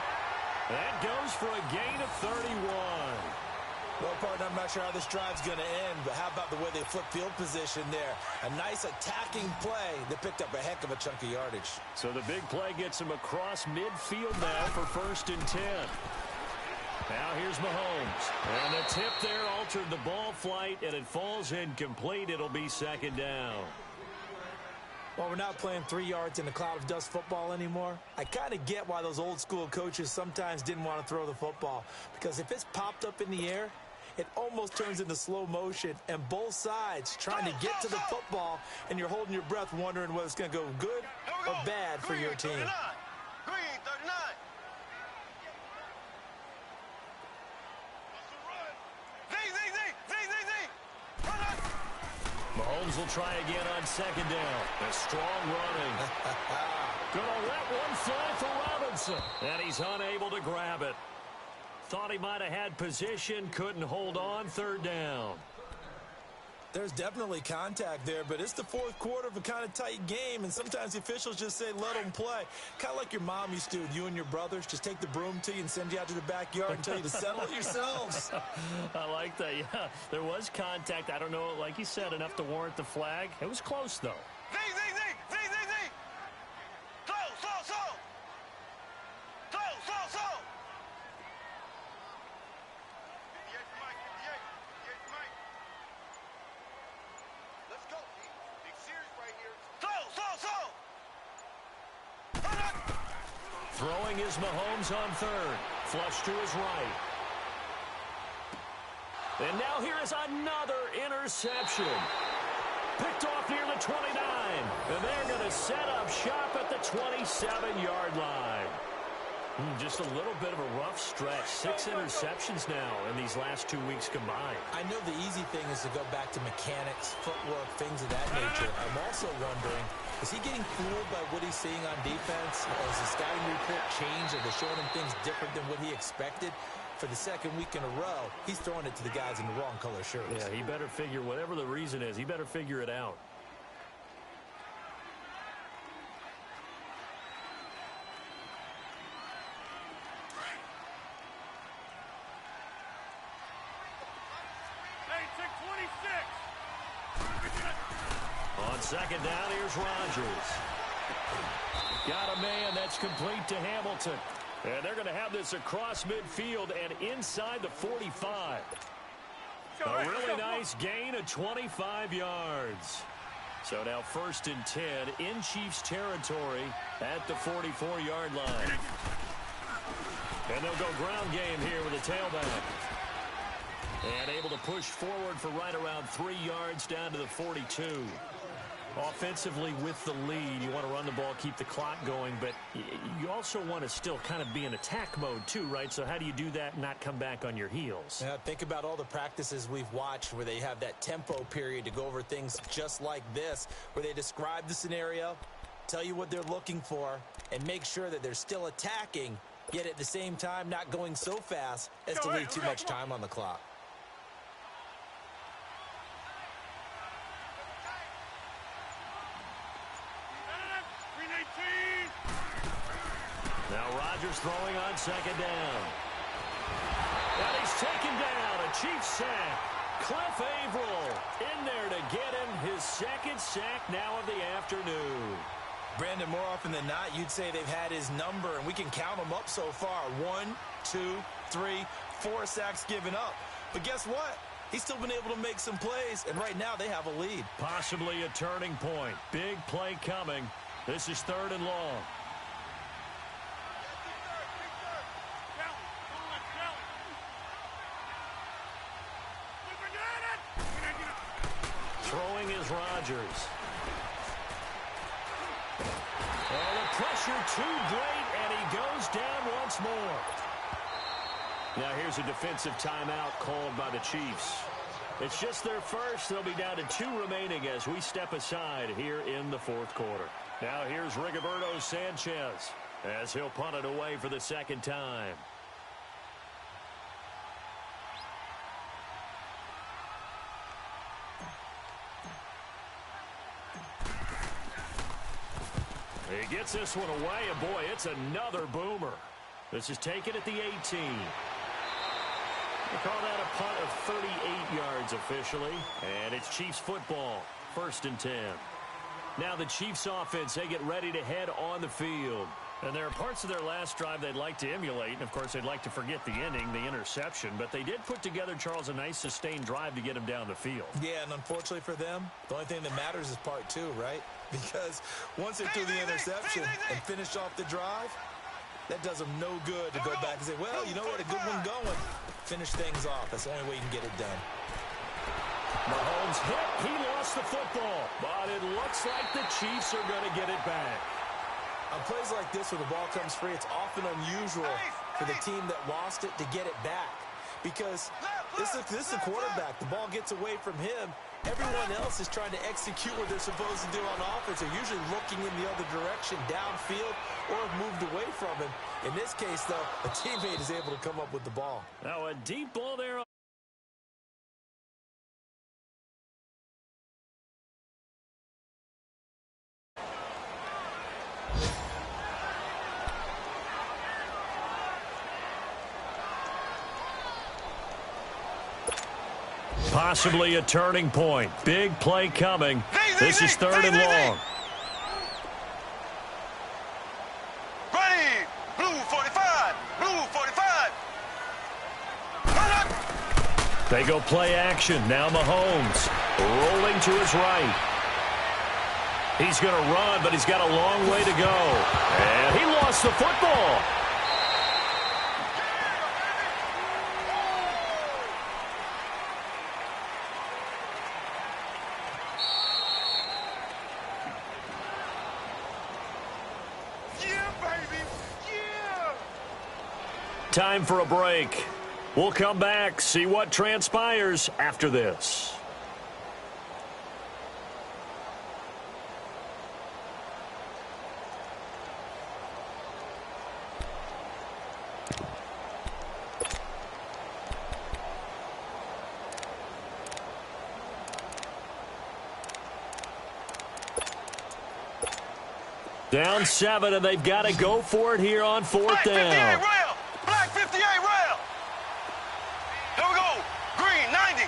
That goes for a gain of 31.
Well, partner, I'm not sure how this drive's going to end, but how about the way they flip field position there? A nice attacking play that picked up a heck of a chunk of yardage.
So the big play gets him across midfield now for 1st and 10. Now here's Mahomes. And the tip there altered the ball flight, and it falls incomplete. It'll be 2nd down.
Well, we're not playing 3 yards in a cloud of dust football anymore. I kind of get why those old school coaches sometimes didn't want to throw the football. Because if it's popped up in the air, it almost turns into slow motion, and both sides trying to get to the football, and you're holding your breath wondering whether it's going to go good or bad for your team.
Green, 39.
Mahomes will try again on 2nd down. A strong running. Gonna let one fly for Robinson. And he's unable to grab it. Thought he might have had position, couldn't hold on. 3rd down.
There's definitely contact there, but it's the 4th quarter of a kind of tight game, and sometimes the officials just say, let them play. Kind of like your mom used to do with you and your brothers. Just take the broom to you and send you out to the backyard and tell you to settle it yourselves.
I like that, yeah. There was contact. I don't know, like you said, enough to warrant the flag. It was close, though. Throwing is Mahomes on 3rd. Flush to his right. And now here is another interception. Picked off near the 29. And they're going to set up shop at the 27-yard line. Just a little bit of a rough stretch. 6 interceptions now in these last 2 weeks combined.
I know the easy thing is to go back to mechanics, footwork, things of that nature. I'm also wondering, is he getting fooled by what he's seeing on defense? Has the scouting report changed? Are they showing him things different than what he expected? For the second week in a row, he's throwing it to the guys in the wrong color shirts.
Yeah, he better figure, whatever the reason is, he better figure it out. On second down, here's Rodgers. Got a man that's complete to Hamilton. And they're going to have this across midfield and inside the 45. A really nice gain of 25 yards. So now 1st and 10 in Chiefs territory at the 44-yard line. And they'll go ground game here with a tailback. And able to push forward for right around 3 yards down to the 42. Offensively with the lead, you want to run the ball, keep the clock going, but you also want to still kind of be in attack mode too, right? So how do you do that and not come back on your heels?
Yeah, think about all the practices we've watched where they have that tempo period to go over things just like this, where they describe the scenario, tell you what they're looking for, and make sure that they're still attacking, yet at the same time not going so fast as to leave too much time on the clock.
Now Rodgers throwing on second down. And he's taken down. A Chiefs sack. Cliff Averill in there to get him his second sack now of the afternoon.
Brandon, more often than not, you'd say they've had his number, and we can count them up so far. 1, 2, 3, 4 sacks given up. But guess what? He's still been able to make some plays, and right now they have a lead.
Possibly a turning point. Big play coming. This is 3rd and long. Throwing is Rodgers. Oh, the pressure too great, and he goes down once more. Now here's a defensive timeout called by the Chiefs. It's just their first. They'll be down to 2 remaining as we step aside here in the 4th quarter. Now here's Rigoberto Sanchez as he'll punt it away for the 2nd time. He gets this one away, and boy, it's another boomer. This is taken at the 18. They call that a punt of 38 yards officially, and it's Chiefs football, 1st and 10. Now the Chiefs offense, they get ready to head on the field. And there are parts of their last drive they'd like to emulate, and of course they'd like to forget the ending, the interception, but they did put together, Charles, a nice sustained drive to get him down the field.
Yeah, and unfortunately for them, the only thing that matters is part 2, right? Because once they threw the interception and finished off the drive, that does them no good to go back and say, well, you know what, a good one going. Finish things off. That's the only way you can get it done.
Mahomes hit. He lost the football, but it looks like the Chiefs are going to get it back.
On plays like this where the ball comes free, it's often unusual for the team that lost it to get it back. Because this is the quarterback. The ball gets away from him. Everyone else is trying to execute what they're supposed to do on offense. They're usually looking in the other direction, downfield, or have moved away from him. In this case, though, a teammate is able to come up with the ball.
Now a deep ball there. Possibly a turning point. Big play coming. This is 3rd and long.
Ready. Blue 45. Blue 45. Run up.
They go play action. Now Mahomes rolling to his right. He's going to run, but he's got a long way to go. And he lost the football. Time for a break. We'll come back, see what transpires after this. Down 7, and they've got to go for it here on 4th down.
Black 58 rail. Here we go. Green 90.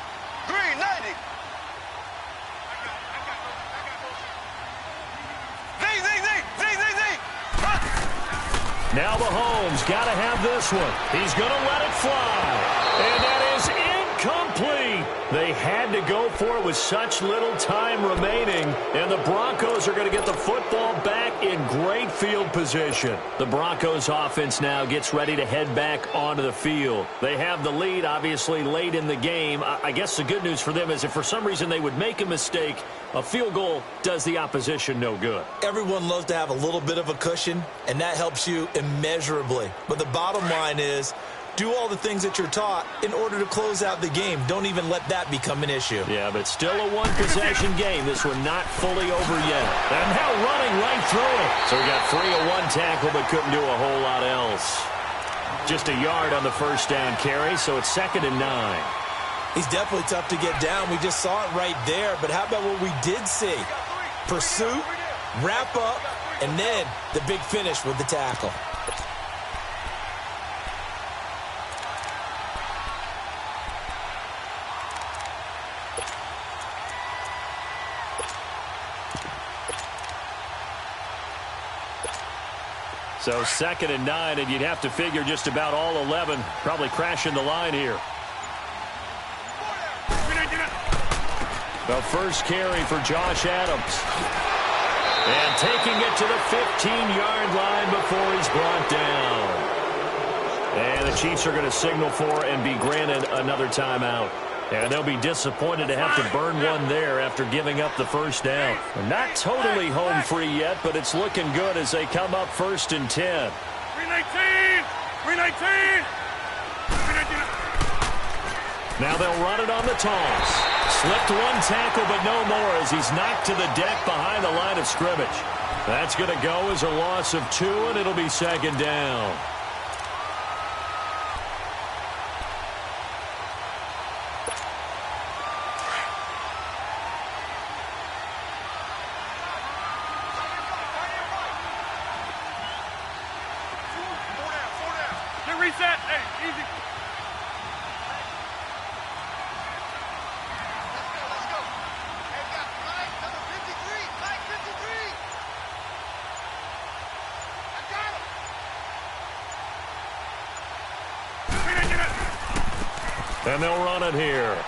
Green 90. Z.
Now Mahomes got to have this one. He's going to let it fly. And that is incomplete. They had to go for it with such little time remaining. And the Broncos are going to get the football back in great field position. The Broncos offense now gets ready to head back onto the field. They have the lead, obviously, late in the game. I guess the good news for them is if for some reason they would make a mistake, a field goal does the opposition no good.
Everyone loves to have a little bit of a cushion, and that helps you immeasurably. But the bottom line is, do all the things that you're taught in order to close out the game. Don't even let that become an issue.
Yeah, but still a one-possession game. This one not fully over yet. And now running right through it. So we got 3 of 1 tackle, but couldn't do a whole lot else. Just a yard on the first down carry, so it's 2nd and 9.
He's definitely tough to get down. We just saw it right there. But how about what we did see? Pursuit, wrap up, and then the big finish with the tackle.
So 2nd and 9, and you'd have to figure just about all 11 probably crashing the line here. The first carry for Josh Adams. And taking it to the 15-yard line before he's brought down. And the Chiefs are going to signal for and be granted another timeout. And they'll be disappointed to have to burn one there after giving up the first down. They're not totally home free yet, but it's looking good as they come up 1st and 10.
319.
Now they'll run it on the toss. Slipped one tackle, but no more as he's knocked to the deck behind the line of scrimmage. That's going to go as a loss of 2, and it'll be 2nd down.
Reset. Hey, easy. Let's go. Hey, got line number 53. Line 53. I got him.
And they'll run it here.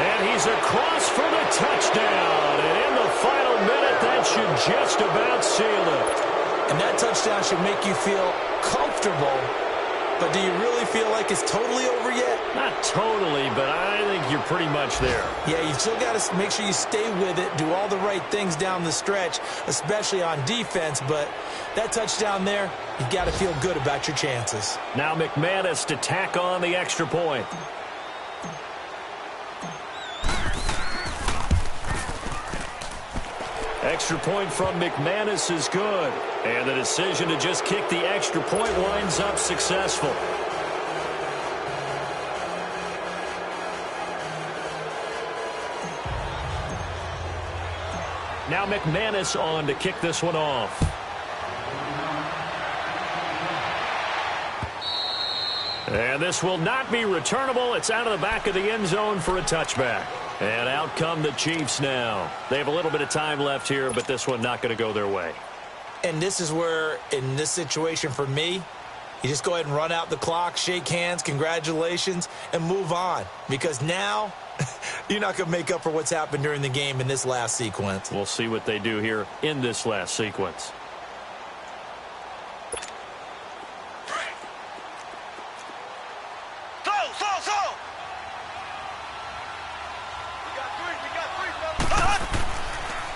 And he's across for the touchdown. And in the final minute, that should just about seal it.
And that touchdown should make you feel comfortable. But do you really feel like it's totally over yet?
Not totally, but I think you're pretty much there.
Yeah, you still got to make sure you stay with it, do all the right things down the stretch, especially on defense. But that touchdown there, you got to feel good about your chances.
Now McManus to tack on the extra point. Extra point from McManus is good. And the decision to just kick the extra point winds up successful. Now McManus on to kick this one off. And this will not be returnable. It's out of the back of the end zone for a touchback. And out come the Chiefs now. They have a little bit of time left here, but this one not going to go their way.
And this is where, in this situation for me, you just go ahead and run out the clock, shake hands, congratulations, and move on. Because now, you're not going to make up for what's happened during the game in this last sequence.
We'll see what they do here in this last sequence.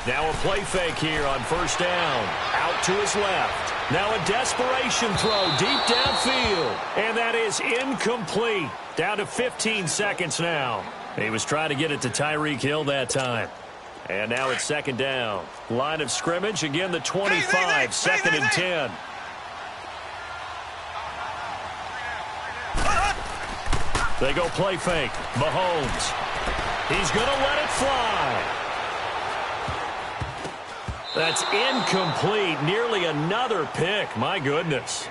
Now a play fake here on first down. Out to his left. Now a desperation throw deep downfield. And that is incomplete. Down to 15 seconds now. He was trying to get it to Tyreek Hill that time. And now it's second down. Line of scrimmage, again the 25, second and 10. They go play fake. Mahomes. He's going to let it fly. That's incomplete. Nearly another pick. My goodness.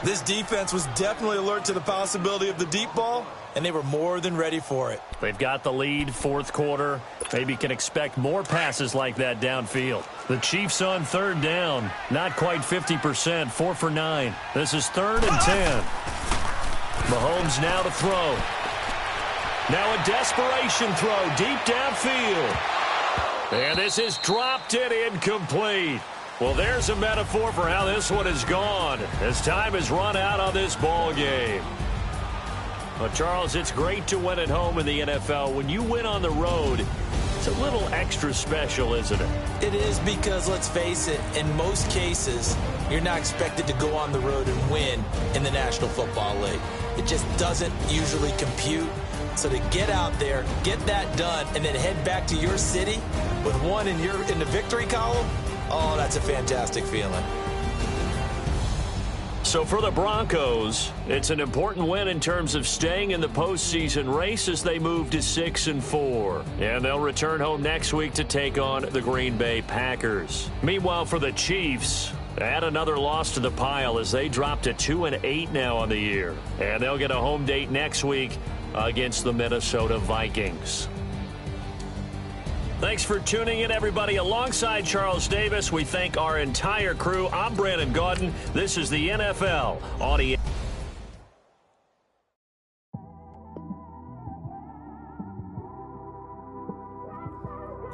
This defense was definitely alert to the possibility of the deep ball, and they were more than ready for it.
They've got the lead, fourth quarter. Maybe can expect more passes like that downfield. The Chiefs on third down. Not quite 50%, 4 for 9. This is 3rd and 10. Mahomes now to throw. Now a desperation throw deep downfield. And this is dropped and incomplete. Well, there's a metaphor for how this one is gone as time has run out on this ball game. Well, Charles, it's great to win at home in the NFL. When you win on the road, it's a little extra special, isn't it?
It is because, let's face it, in most cases, you're not expected to go on the road and win in the National Football League. It just doesn't usually compute. So to get out there, get that done, and then head back to your city with one in the victory column, oh, that's a fantastic feeling.
So for the Broncos, it's an important win in terms of staying in the postseason race as they move to 6-4. And they'll return home next week to take on the Green Bay Packers. Meanwhile, for the Chiefs, add another loss to the pile as they drop to 2-8 now on the year. And they'll get a home date next week against the Minnesota Vikings. Thanks for tuning in, everybody. Alongside Charles Davis, we thank our entire crew. I'm Brandon Gaudin. This is the NFL on ESPN.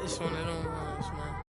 It's one of them ones, man.